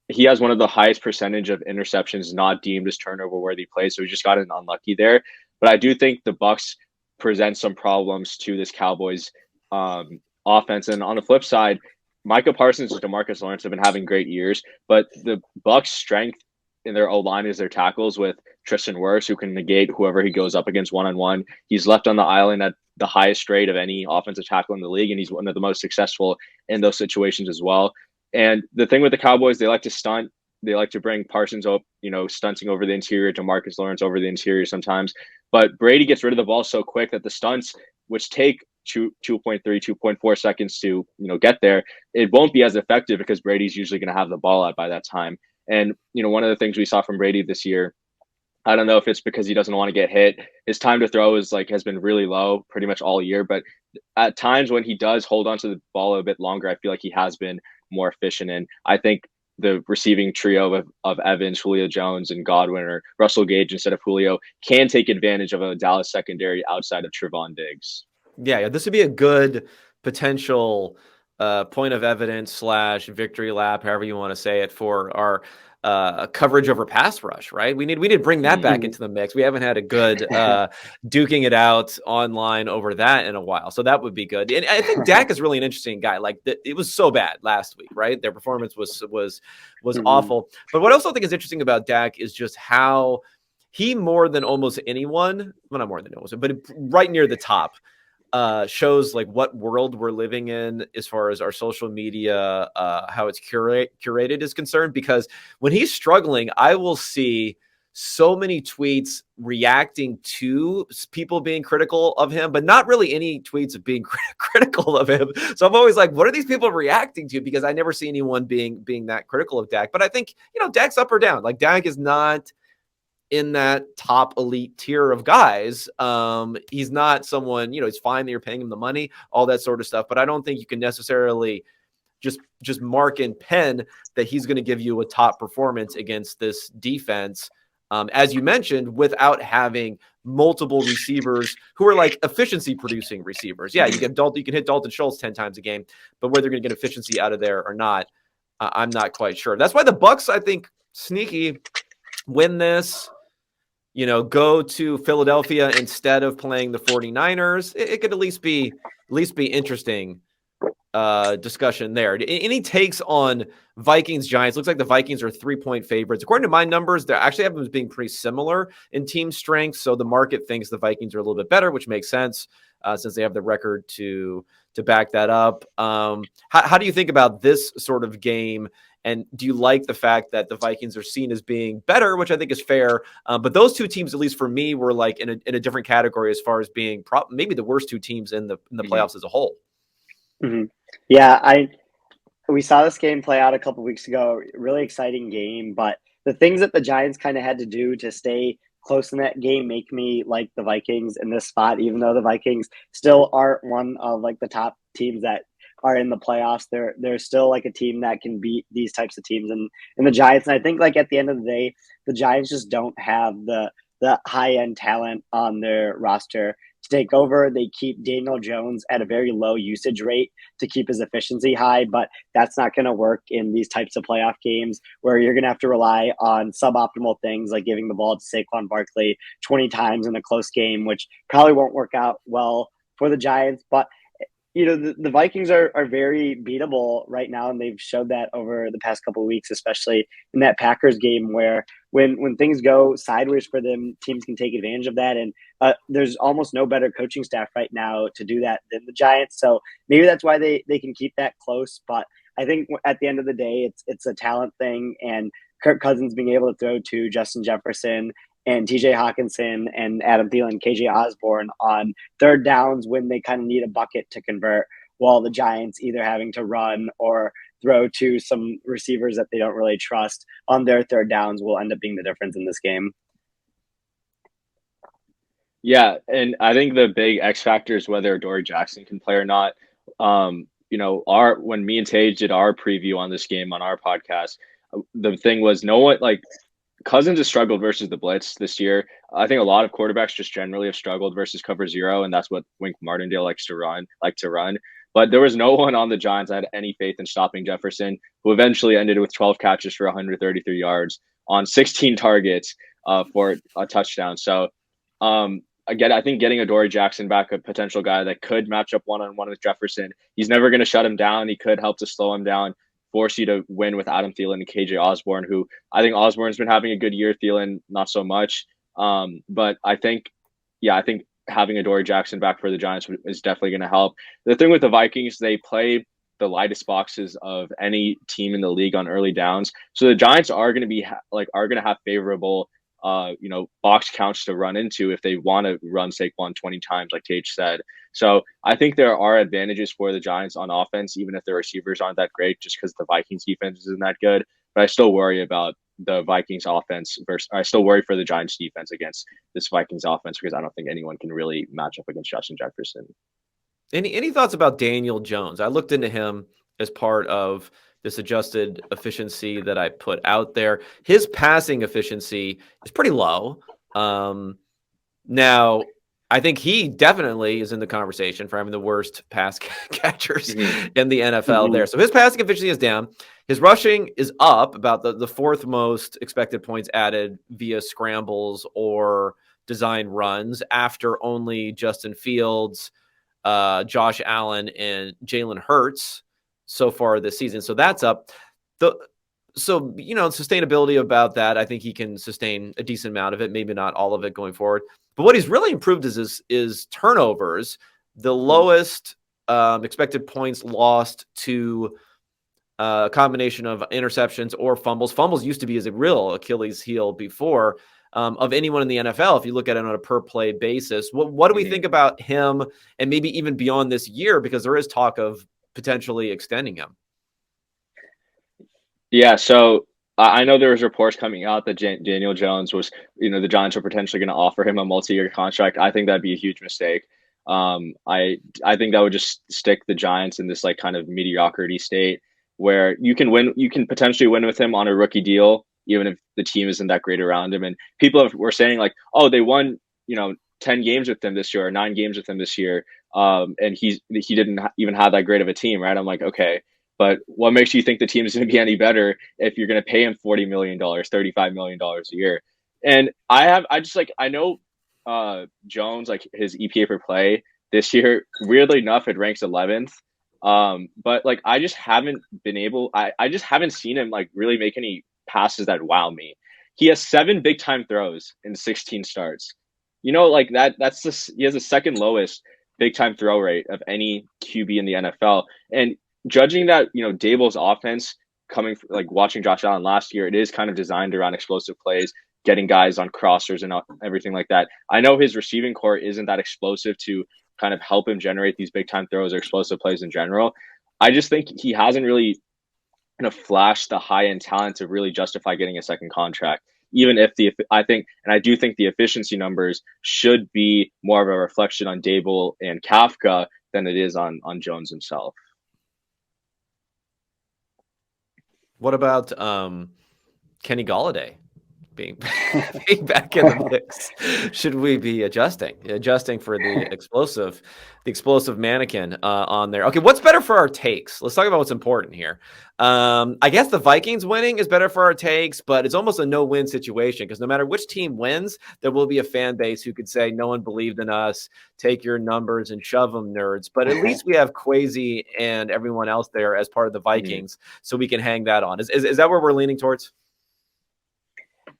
he has one of the highest percentage of interceptions not deemed as turnover worthy plays, so he just got unlucky there. But I do think the Bucs present some problems to this Cowboys offense. And on the flip side, Micah Parsons and DeMarcus Lawrence have been having great years, but the Bucs' strength in their O-line is their tackles with Tristan Wirfs, who can negate whoever he goes up against one-on-one. He's left on the island at the highest rate of any offensive tackle in the league, and he's one of the most successful in those situations as well. And the thing with the Cowboys, they like to stunt. They like to bring Parsons up, stunting over the interior, DeMarcus Lawrence over the interior sometimes. But Brady gets rid of the ball so quick that the stunts, which take 2.3, 2.4 seconds to, get there, it won't be as effective because Brady's usually going to have the ball out by that time. And, one of the things we saw from Brady this year, I don't know if it's because he doesn't want to get hit. His time to throw has been really low pretty much all year. But at times when he does hold on to the ball a bit longer, I feel like he has been more efficient. And I think the receiving trio of Evans, Julio Jones, and Godwin, or Russell Gage instead of Julio, can take advantage of a Dallas secondary outside of Trevon Diggs. Yeah, this would be a good potential point of evidence / victory lap, however you want to say it, for our coverage over pass rush, right? We need to bring that back into the mix. We haven't had a good duking it out online over that in a while, so that would be good. And I think Dak is really an interesting guy. Like it was so bad last week, right? Their performance was awful. But what I also think is interesting about Dak is just how he, more than almost anyone, well, not more than almost, but right near the top, shows like what world we're living in as far as our social media, how it's curated is concerned. Because when he's struggling, I will see so many tweets reacting to people being critical of him, but not really any tweets of being critical of him. So I'm always like, what are these people reacting to? Because I never see anyone being that critical of Dak. But I think, Dak's up or down. Like Dak is not in that top elite tier of guys. He's not someone, it's fine that you're paying him the money, all that sort of stuff. But I don't think you can necessarily just mark in pen that he's going to give you a top performance against this defense. As you mentioned, without having multiple receivers who are like efficiency producing receivers. Yeah, you can hit Dalton Schultz 10 times a game, but whether you're going to get efficiency out of there or not, I'm not quite sure. That's why the Bucs, I think, sneaky win this, go to Philadelphia instead of playing the 49ers. It could at least be interesting discussion there. Any takes on Vikings Giants? Looks like the Vikings are 3-point favorites. According to my numbers, they actually have them as being pretty similar in team strength. So the market thinks the Vikings are a little bit better, which makes sense since they have the record to back that up. How do you think about this sort of game? And do you like the fact that the Vikings are seen as being better, which I think is fair? But those two teams, at least for me, were like in a different category as far as being maybe the worst two teams in the playoffs as a whole. Mm-hmm. Yeah, we saw this game play out a couple weeks ago. Really exciting game, but the things that the Giants kind of had to do to stay close in that game make me like the Vikings in this spot, even though the Vikings still aren't one of like the top teams that are in the playoffs. They're still like a team that can beat these types of teams and the Giants. And I think like at the end of the day, the Giants just don't have the high end talent on their roster to take over. They keep Daniel Jones at a very low usage rate to keep his efficiency high, but that's not going to work in these types of playoff games where you're going to have to rely on suboptimal things like giving the ball to Saquon Barkley 20 times in a close game, which probably won't work out well for the Giants. But the Vikings are very beatable right now, and they've showed that over the past couple of weeks, especially in that Packers game where when things go sideways for them, teams can take advantage of that. And there's almost no better coaching staff right now to do that than the Giants. So maybe that's why they can keep that close. But I think at the end of the day, it's a talent thing, and Kirk Cousins being able to throw to Justin Jefferson and TJ Hawkinson and Adam Thielen, KJ Osborne on third downs when they kind of need a bucket to convert, while the Giants either having to run or throw to some receivers that they don't really trust on their third downs will end up being the difference in this game. Yeah, and I think the big X factor is whether Dory Jackson can play or not. When me and Tej did our preview on this game on our podcast, the thing was no one like Cousins has struggled versus the blitz this year. I think a lot of quarterbacks just generally have struggled versus cover zero, and that's what Wink Martindale likes to run. But there was no one on the Giants that had any faith in stopping Jefferson, who eventually ended with 12 catches for 133 yards on 16 targets for a touchdown. So again, I think getting Adoree Jackson back, a potential guy that could match up one-on-one with Jefferson, he's never going to shut him down. He could help to slow him down, force you to win with Adam Thielen and KJ Osborne, who I think Osborne's been having a good year. Thielen, not so much. But I think having Adoree Jackson back for the Giants is definitely going to help. The thing with the Vikings, they play the lightest boxes of any team in the league on early downs. So the Giants are going to have favorable box counts to run into if they want to run Saquon 20 times, like Tej said. So I think there are advantages for the Giants on offense, even if their receivers aren't that great, just because the Vikings defense isn't that good. But I still worry about the Vikings offense I still worry for the Giants defense against this Vikings offense, because I don't think anyone can really match up against Justin Jefferson. Any thoughts about Daniel Jones? I looked into him as part of this adjusted efficiency that I put out there. His passing efficiency is pretty low. Now, I think he definitely is in the conversation for having the worst pass catchers in the NFL there. So his passing efficiency is down. His rushing is up, about the fourth most expected points added via scrambles or design runs, after only Justin Fields, Josh Allen, and Jalen Hurts so far this season. So that's up. So, sustainability about that, I think he can sustain a decent amount of it, maybe not all of it going forward. But what he's really improved is turnovers, the lowest expected points lost to a combination of interceptions or fumbles. Fumbles used to be as a real Achilles heel before, of anyone in the NFL, if you look at it on a per play basis. What do we think about him, and maybe even beyond this year, because there is talk of potentially extending him? Yeah, so I know there was reports coming out that Daniel Jones was, the Giants were potentially going to offer him a multi-year contract. I think that'd be a huge mistake. I think that would just stick the Giants in this like kind of mediocrity state where you can potentially win with him on a rookie deal, even if the team isn't that great around him. And people were saying like, oh, they won, 10 games with him this year or 9 games with him this year. And he didn't even have that great of a team, right? I'm like, okay. But what makes you think the team is going to be any better if you're going to pay him $40 million, $35 million a year? And I know Jones, like his EPA per play this year, weirdly enough, it ranks 11th. But like I just haven't seen him like really make any passes that wow me. He has 7 big time throws in 16 starts. Like he has the second lowest big time throw rate of any QB in the NFL. And judging that, Dable's offense like watching Josh Allen last year, it is kind of designed around explosive plays, getting guys on crossers and everything like that. I know his receiving core isn't that explosive to kind of help him generate these big time throws or explosive plays in general. I just think he hasn't really kind of flashed the high end talent to really justify getting a second contract. Even if I do think the efficiency numbers should be more of a reflection on Dable and Kafka than it is on Jones himself. What about Kenny Golladay being back in the mix? Should we be adjusting for the explosive mannequin on there? Okay, what's better for our takes? Let's talk about what's important here. I guess the Vikings winning is better for our takes, but it's almost a no-win situation because no matter which team wins, there will be a fan base who could say, no one believed in us, take your numbers and shove them, nerds. But at least we have Kwesi and everyone else there as part of the Vikings, so we can hang that on. Is that where we're leaning towards?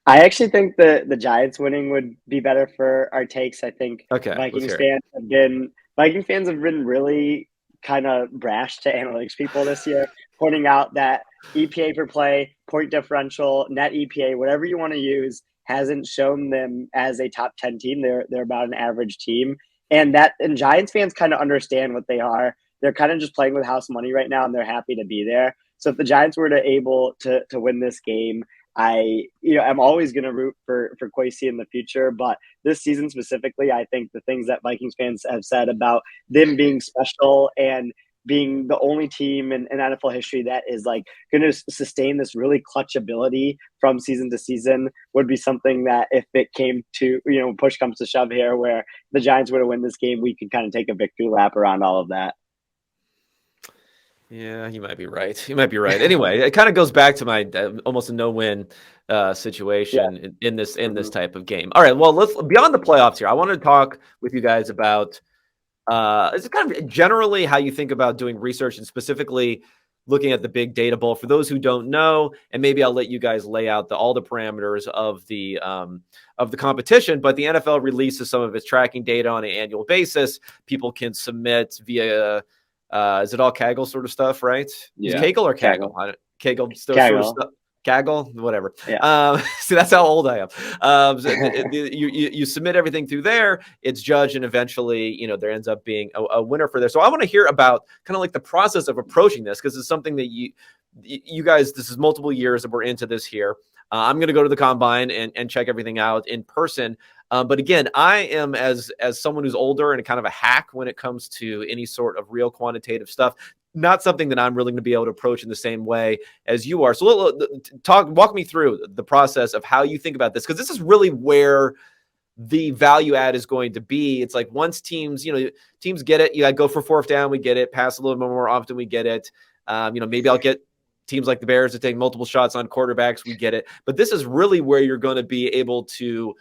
I actually think the Giants winning would be better for our takes. I think Vikings fans have been really kind of brash to analytics people this year, pointing out that EPA per play, point differential, net EPA, whatever you want to use, hasn't shown them as a top 10 team. They're about an average team. And Giants fans kind of understand what they are. They're kind of just playing with house money right now, and they're happy to be there. So if the Giants were able to win this game, I'm always going to root for Kwesi in the future, but this season specifically, I think the things that Vikings fans have said about them being special and being the only team in NFL history that is like going to sustain this really clutch ability from season to season would be something that if it came to, push comes to shove here where the Giants were to win this game, we could kind of take a victory lap around all of that. Yeah, you might be right. Anyway, it kind of goes back to my almost a no-win situation in this type of game. All right, well, let's beyond the playoffs here. I want to talk with you guys about it's kind of generally how you think about doing research and specifically looking at the big data bowl. For those who don't know, and maybe I'll let you guys lay out all the parameters of the competition. But the NFL releases some of its tracking data on an annual basis. People can submit via. Is it all Kaggle sort of stuff, right? Yeah. Is Kaggle or Kaggle? Kaggle sort of stuff. Kaggle, whatever. Yeah. See, that's how old I am. You submit everything through there. It's judged, and eventually, there ends up being a winner for there. So I want to hear about kind of like the process of approaching this because it's something that you guys. This is multiple years that we're into this here. I'm going to go to the combine and check everything out in person. But again, I am as someone who's older and kind of a hack when it comes to any sort of real quantitative stuff. Not something that I'm really going to be able to approach in the same way as you are. So walk me through the process of how you think about this, because this is really where the value add is going to be. It's like once teams get it, you got to go for fourth down, we get it, pass a little bit more often, we get it. Maybe I'll get teams like the Bears to take multiple shots on quarterbacks, we get it. But this is really where you're going to be able to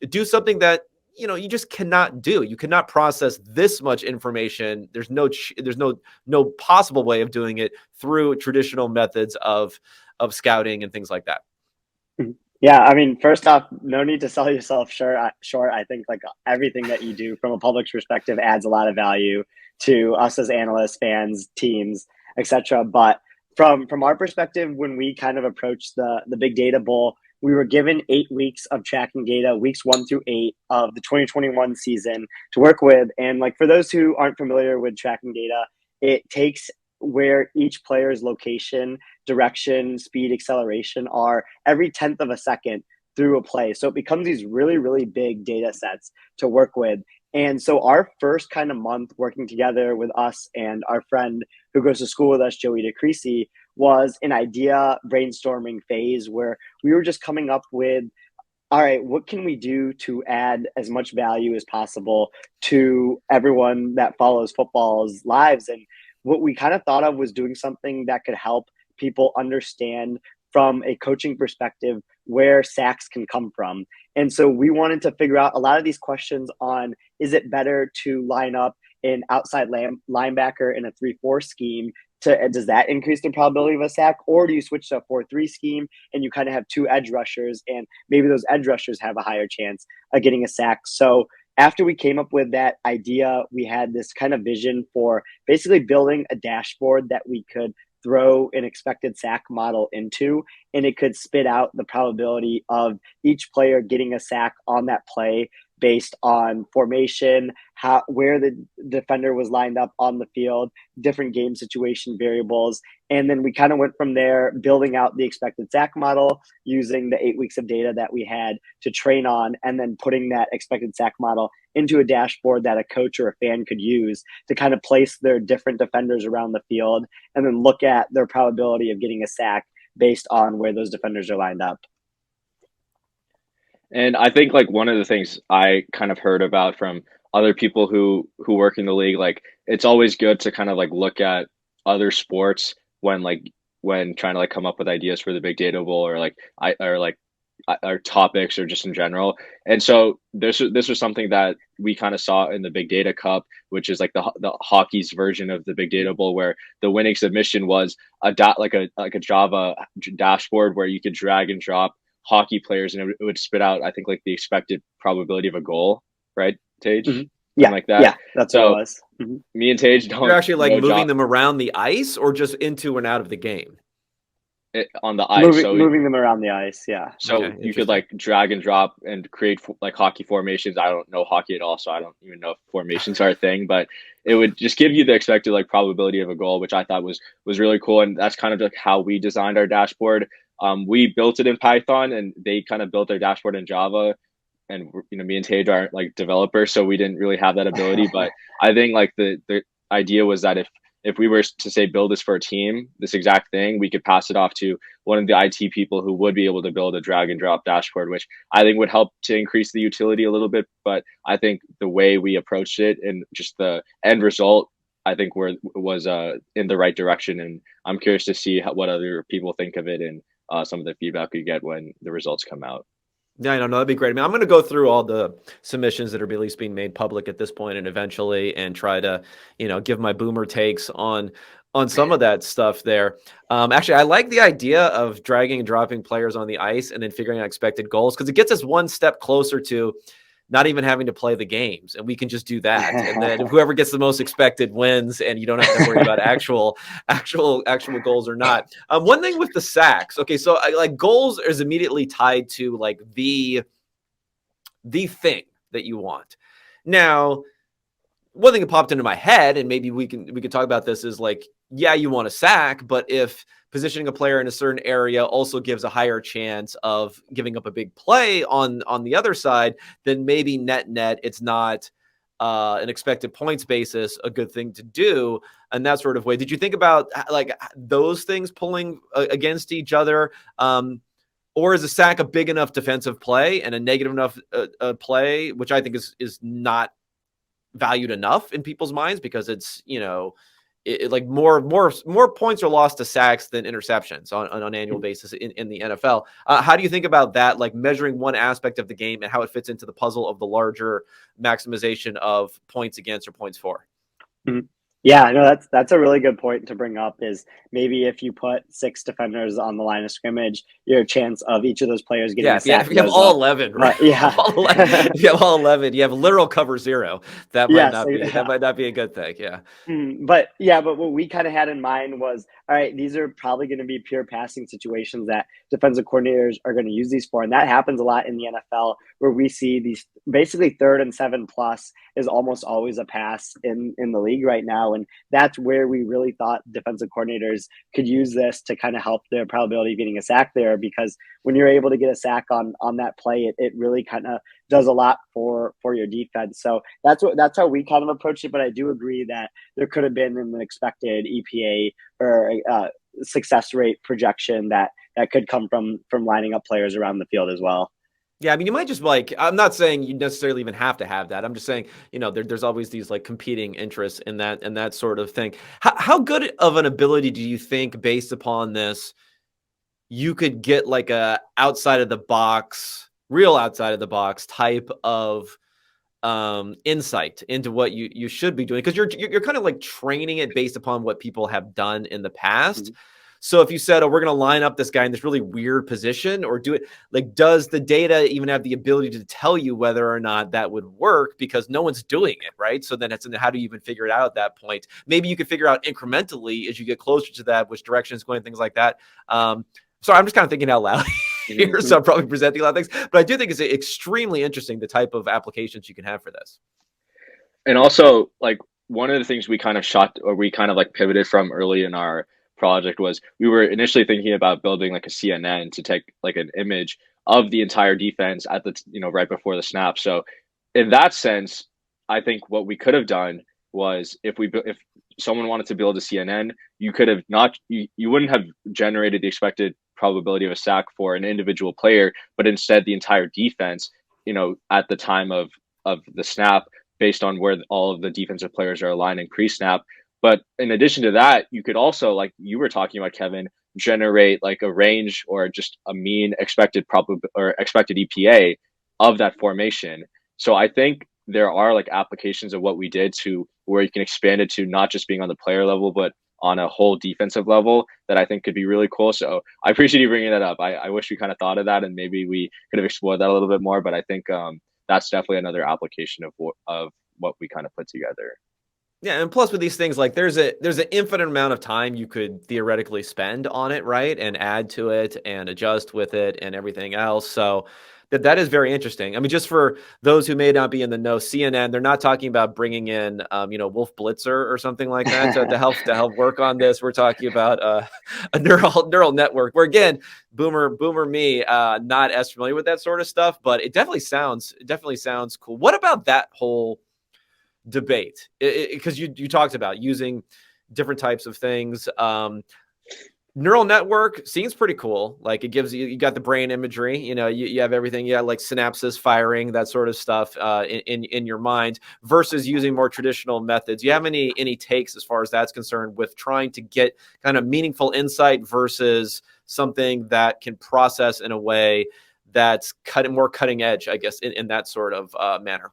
do something that you just cannot do. You cannot process this much information. There's no possible way of doing it through traditional methods of scouting and things like that. Yeah, I mean, first off, no need to sell yourself short. I think like everything that you do from a public's perspective adds a lot of value to us as analysts, fans, teams, etc. But from our perspective, when we kind of approached the Big Data Bowl, we were given 8 weeks of tracking data, weeks 1 through 8 of the 2021 season to work with. And like for those who aren't familiar with tracking data, it takes where each player's location, direction, speed, acceleration are every 10th of a second through a play. So it becomes these really, really big data sets to work with. And so our first kind of month working together with us and our friend who goes to school with us, Joey DeCreasy, was an idea brainstorming phase where we were just coming up with, all right, what can we do to add as much value as possible to everyone that follows football's lives? And what we kind of thought of was doing something that could help people understand from a coaching perspective where sacks can come from. And so we wanted to figure out a lot of these questions on, is it better to line up an outside linebacker in a 3-4 scheme? Does that increase the probability of a sack? Or do you switch to a 4-3 scheme and you kind of have 2 edge rushers, and maybe those edge rushers have a higher chance of getting a sack? So after we came up with that idea, we had this kind of vision for basically building a dashboard that we could throw an expected sack model into, and it could spit out the probability of each player getting a sack on that play based on formation, where the defender was lined up on the field, different game situation variables. And then we kind of went from there, building out the expected sack model using the 8 weeks of data that we had to train on, and then putting that expected sack model into a dashboard that a coach or a fan could use to kind of place their different defenders around the field and then look at their probability of getting a sack based on where those defenders are lined up. And I think like one of the things I kind of heard about from other people who work in the league, like it's always good to kind of like look at other sports when trying to like come up with ideas for the Big Data Bowl or topics or just in general. And so this was something that we kind of saw in the Big Data Cup, which is like the hockey's version of the Big Data Bowl, where the winning submission was a Java dashboard where you could drag and drop hockey players and it would spit out, I think, like the expected probability of a goal, right, Tej? Mm-hmm. Yeah, like that. Yeah, that's what it was. Mm-hmm. Me and Tej don't. You're actually like moving them around the ice, or just into and out of the game? On the ice, moving them around the ice. Yeah. So okay, you could like drag and drop and create like hockey formations. I don't know hockey at all, so I don't even know if formations are a thing. But it would just give you the expected like probability of a goal, which I thought was really cool. And that's kind of like how we designed our dashboard. We built it in Python, and they kind of built their dashboard in Java. And me and Tej aren't like developers, so we didn't really have that ability. But I think like the idea was that if we were to say build this for a team, this exact thing, we could pass it off to one of the IT people who would be able to build a drag and drop dashboard, which I think would help to increase the utility a little bit. But I think the way we approached it and just the end result, I think was in the right direction. And I'm curious to see what other people think of it and some of the feedback we get when the results come out. Yeah, I know. That'd be great. I mean, I'm going to go through all the submissions that are at least being made public at this point, and eventually, and try to, give my boomer takes on some of that stuff there. Actually, I like the idea of dragging and dropping players on the ice and then figuring out expected goals, because it gets us one step closer to not even having to play the games, and we can just do that. And then whoever gets the most expected wins, and you don't have to worry about actual goals or not. One thing with the sacks, okay, so like goals is immediately tied to like the thing that you want. Now, one thing that popped into my head, and maybe we could talk about this, is like, yeah, you want a sack, but if positioning a player in a certain area also gives a higher chance of giving up a big play on the other side, then maybe net it's not an expected points basis a good thing to do in that sort of way. Did you think about like those things pulling against each other? Or is a sack a big enough defensive play and a negative enough play, which I think is not valued enough in people's minds because it's, you know, like more points are lost to sacks than interceptions on an annual basis in the NFL. How do you think about that, like measuring one aspect of the game and how it fits into the puzzle of the larger maximization of points against or points for? Mm-hmm. Yeah, no, that's a really good point to bring up. Is maybe if you put 6 defenders on the line of scrimmage, your chance of each of those players getting a sack if you have goes all up. 11, right? Yeah, If you have all 11, you have literal cover 0. That might yes, not be yeah. a good thing. Yeah. But what we kind of had in mind was, all right, these are probably going to be pure passing situations that defensive coordinators are going to use these for. And that happens a lot in the NFL where we see these basically 3rd and 7 plus is almost always a pass in the league right now. And that's where we really thought defensive coordinators could use this to kind of help their probability of getting a sack there, because when you're able to get a sack on that play, it really kind of does a lot for your defense. So that's how we kind of approached it. But I do agree that there could have been an expected EPA or success rate projection that could come from lining up players around the field as well. Yeah, I mean, you might just like, I'm not saying you necessarily even have to have that. I'm just saying, you know, there's always these like competing interests in that sort of thing. How good of an ability do you think, based upon this, you could get like a real outside of the box type of insight into what you should be doing? Because you're kind of like training it based upon what people have done in the past. Mm-hmm. So if you said, oh, we're going to line up this guy in this really weird position or do it, like, does the data even have the ability to tell you whether or not that would work? Because no one's doing it, right? So then how do you even figure it out at that point? Maybe you could figure out incrementally as you get closer to that, which direction is going, things like that. Sorry, I'm just kind of thinking out loud here, so I'm probably presenting a lot of things. But I do think it's extremely interesting, the type of applications you can have for this. And also, like, one of the things we kind of like pivoted from early in our project was we were initially thinking about building like a CNN to take like an image of the entire defense at the right before the snap. So in that sense, I think what we could have done was if someone wanted to build a CNN, you could have you wouldn't have generated the expected probability of a sack for an individual player, but instead the entire defense, at the time of the snap, based on where all of the defensive players are aligning pre-snap. But in addition to that, you could also, like you were talking about, Kevin, generate like a range or just a mean expected EPA of that formation. So I think there are like applications of what we did to where you can expand it to not just being on the player level, but on a whole defensive level that I think could be really cool. So I appreciate you bringing that up. I wish we kind of thought of that and maybe we could have explored that a little bit more, but I think that's definitely another application of what we kind of put together. Yeah, and plus with these things, like there's an infinite amount of time you could theoretically spend on it, right? And add to it and adjust with it and everything else. So that is very interesting. I mean, just for those who may not be in the know, CNN, they're not talking about bringing in, Wolf Blitzer or something like that to help work on this. We're talking about a neural network. Where again, boomer me, not as familiar with that sort of stuff, but it definitely sounds cool. What about that whole debate? Because you talked about using different types of things. Neural network seems pretty cool. Like it gives you got the brain imagery, you have everything. Yeah, like synapses firing, that sort of stuff in your mind, versus using more traditional methods. Do you have any takes as far as that's concerned with trying to get kind of meaningful insight versus something that can process in a way that's more cutting edge, I guess, in that sort of manner?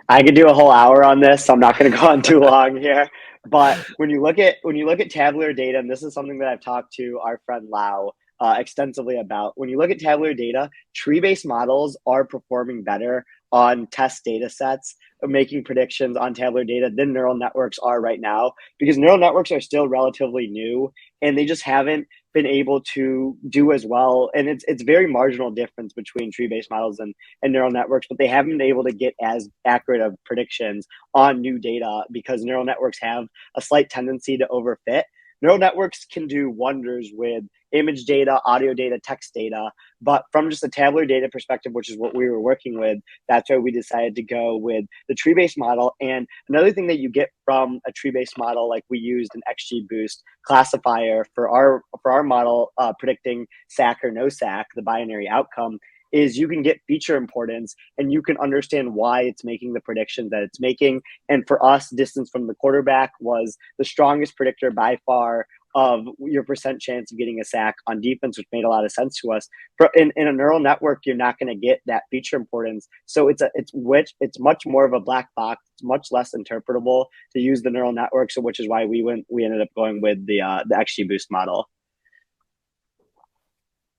I could do a whole hour on this, so I'm not going to go on too long here. But when you look at tabular data, and this is something that I've talked to our friend Lau extensively about. When you look at tabular data, tree-based models are performing better on test data sets, making predictions on tabular data than neural networks are right now, because neural networks are still relatively new and they just haven't been able to do as well. And it's very marginal difference between tree-based models and neural networks, but they haven't been able to get as accurate of predictions on new data because neural networks have a slight tendency to overfit. neural networks can do wonders with image data, audio data, text data. But from just a tabular data perspective, which is what we were working with, that's why we decided to go with the tree-based model. And another thing that you get from a tree-based model, like we used an XGBoost classifier for our model predicting sack or no sack, the binary outcome, is you can get feature importance and you can understand why it's making the predictions that it's making. And for us, distance from the quarterback was the strongest predictor by far of your percent chance of getting a sack on defense, which made a lot of sense to us. In a neural network, you're not going to get that feature importance. So it's much more of a black box. It's much less interpretable to use the neural network. So which is why we ended up going with the XGBoost model.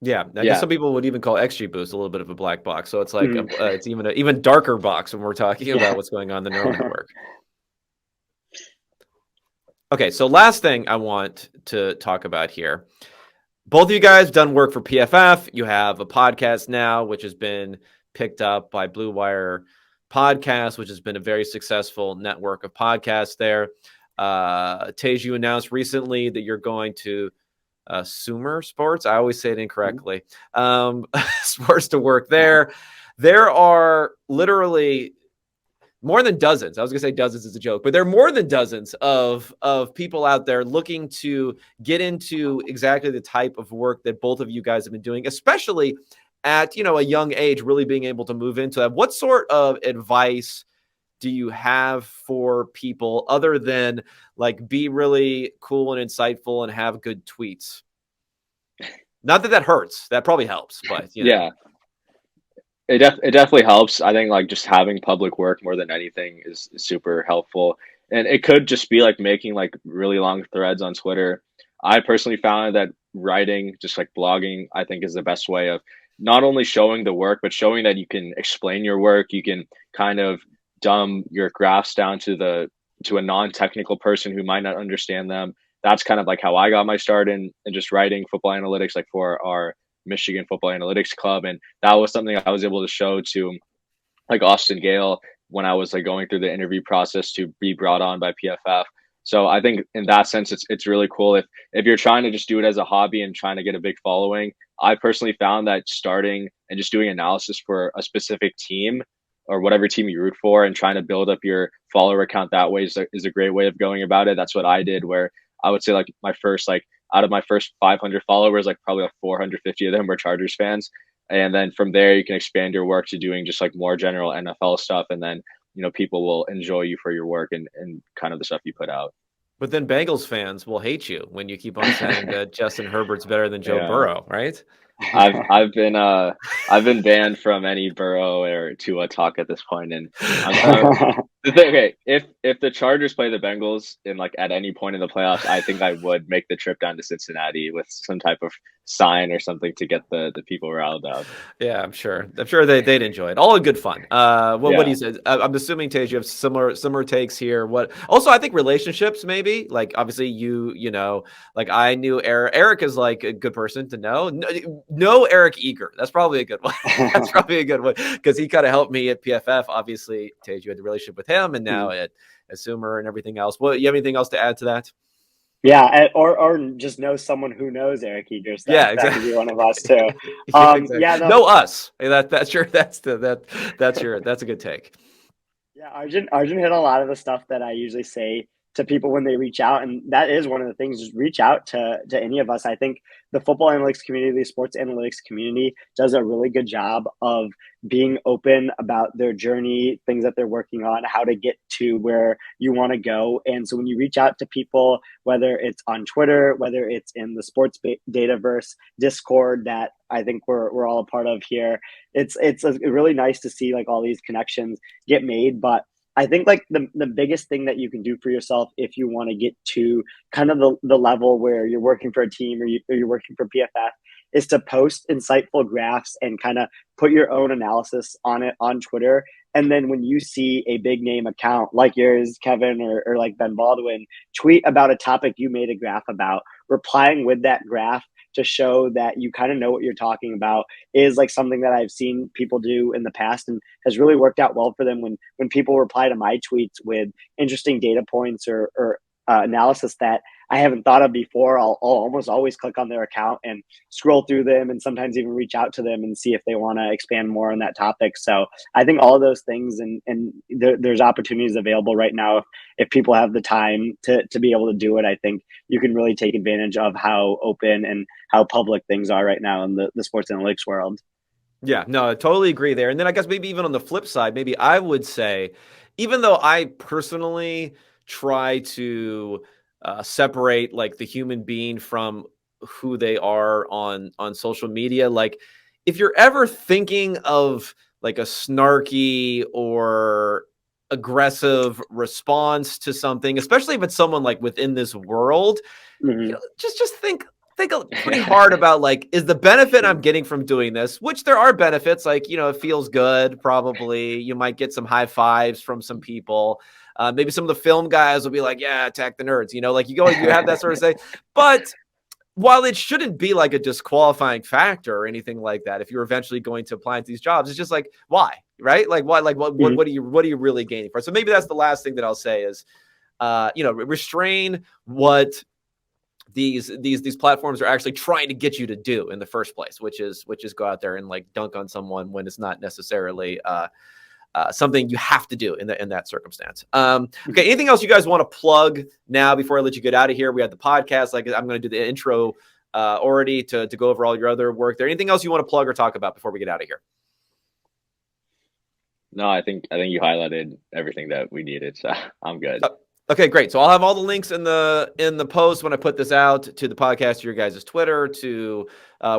Yeah, I guess some people would even call XGBoost a little bit of a black box. So it's like it's even an even darker box when we're talking about what's going on in the neural network. Okay, so last thing I want to talk about here. Both of you guys done work for PFF. You have a podcast now, which has been picked up by Blue Wire Podcast, which has been a very successful network of podcasts there. Tej, you announced recently that you're going to Sumer Sports. I always say it incorrectly. Sports to work there. There are literally more than dozens. I was going to say dozens is a joke, but there are more than dozens of people out there looking to get into exactly the type of work that both of you guys have been doing, especially at, a young age, really being able to move into that. What sort of advice do you have for people other than like be really cool and insightful and have good tweets? Not that hurts. That probably helps, but yeah, it definitely helps. I think like just having public work more than anything is super helpful. And it could just be like making like really long threads on Twitter. I personally found that writing, just like blogging, I think is the best way of not only showing the work, but showing that you can explain your work. You can kind of dumb your graphs down to a non-technical person who might not understand them. That's kind of like how I got my start in just writing football analytics, like for our Michigan Football Analytics Club. And that was something I was able to show to like Austin Gale when I was like going through the interview process to be brought on by PFF. So I think in that sense, it's really cool. If you're trying to just do it as a hobby and trying to get a big following, I personally found that starting and just doing analysis for a specific team or whatever team you root for and trying to build up your follower account that way is a great way of going about it. That's what I did, where I would say like out of my first 500 followers, like probably like 450 of them were Chargers fans. And then from there, you can expand your work to doing just like more general NFL stuff. And then, people will enjoy you for your work and kind of the stuff you put out. But then Bengals fans will hate you when you keep on saying that Justin Herbert's better than Joe Burrow, right? I've been banned from any Burrow or Tua talk at this point, and okay, if the Chargers play the Bengals in like at any point in the playoffs, I think I would make the trip down to Cincinnati with some type of sign or something to get the people riled up. Yeah, I'm sure they'd enjoy it. All in good fun. What do you say? I'm assuming, Tej, you have similar takes here. What also I think relationships maybe, like obviously like I knew Eric is like a good person to know. No Eric Eager. That's probably a good one. That's probably a good one because he kind of helped me at PFF. Obviously, Tej, you had the relationship with him, and now at Sumer and everything else. Well, you have anything else to add to that? Yeah, or just know someone who knows Eric Eager. Yeah, exactly. That could be one of us too. Exactly. Know us. That's a good take. Yeah, Arjun hit a lot of the stuff that I usually say to people when they reach out, and that is one of the things. Just reach out to any of us. I think the football analytics community, the sports analytics community, does a really good job of being open about their journey, things that they're working on, how to get to where you want to go. And so when you reach out to people, whether it's on Twitter, whether it's in the sports dataverse Discord that I think we're all a part of here, it's really nice to see like all these connections get made. But I think like the biggest thing that you can do for yourself if you want to get to kind of the level where you're working for a team or you're working for PFF is to post insightful graphs and kind of put your own analysis on it on Twitter. And then when you see a big name account like yours, Kevin, or like Ben Baldwin, tweet about a topic you made a graph about, replying with that graph to show that you kind of know what you're talking about is like something that I've seen people do in the past and has really worked out well for them when people reply to my tweets with interesting data points or analysis that I haven't thought of before, I'll almost always click on their account and scroll through them, and sometimes even reach out to them and see if they want to expand more on that topic. So I think all of those things, and there's opportunities available right now. If people have the time to be able to do it, I think you can really take advantage of how open and how public things are right now in the sports analytics world. Yeah, no, I totally agree there. And then I guess maybe even on the flip side, maybe I would say, even though I personally try to separate like the human being from who they are on social media, like if you're ever thinking of like a snarky or aggressive response to something, especially if it's someone like within this world, Mm-hmm. just think pretty hard about like, is the benefit I'm getting from doing this, which there are benefits, like, it feels good. Probably you might get some high fives from some people. Maybe some of the film guys will be like, yeah, attack the nerds, like you have that sort of say, but while it shouldn't be like a disqualifying factor or anything like that, if you're eventually going to apply to these jobs, it's just like, why, right? Like, why, like Mm-hmm. what are you really gaining for it? So maybe that's the last thing that I'll say is, restrain what these platforms are actually trying to get you to do in the first place, which is go out there and like dunk on someone when it's not necessarily something you have to do in that circumstance. Okay, anything else you guys want to plug now before I let you get out of here? We had the podcast. Like I'm going to do the intro already to go over all your other work there. Anything else you want to plug or talk about before we get out of here? No, I think you highlighted everything that we needed, so I'm good. Okay, great. So I'll have all the links in the post when I put this out, to the podcast, to your guys' Twitter, to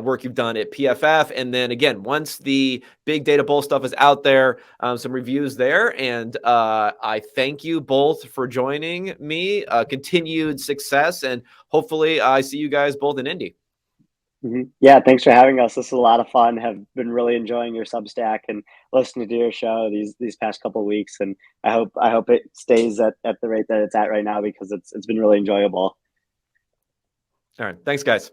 work you've done at PFF. And then again, once the Big Data Bowl stuff is out there, some reviews there. And I thank you both for joining me. Continued success, and hopefully I see you guys both in Indy. Mm-hmm. Yeah, thanks for having us. This is a lot of fun. Have been really enjoying your Substack and listening to your show these past couple of weeks, and I hope it stays at the rate that it's at right now, because it's been really enjoyable. All right, thanks, guys.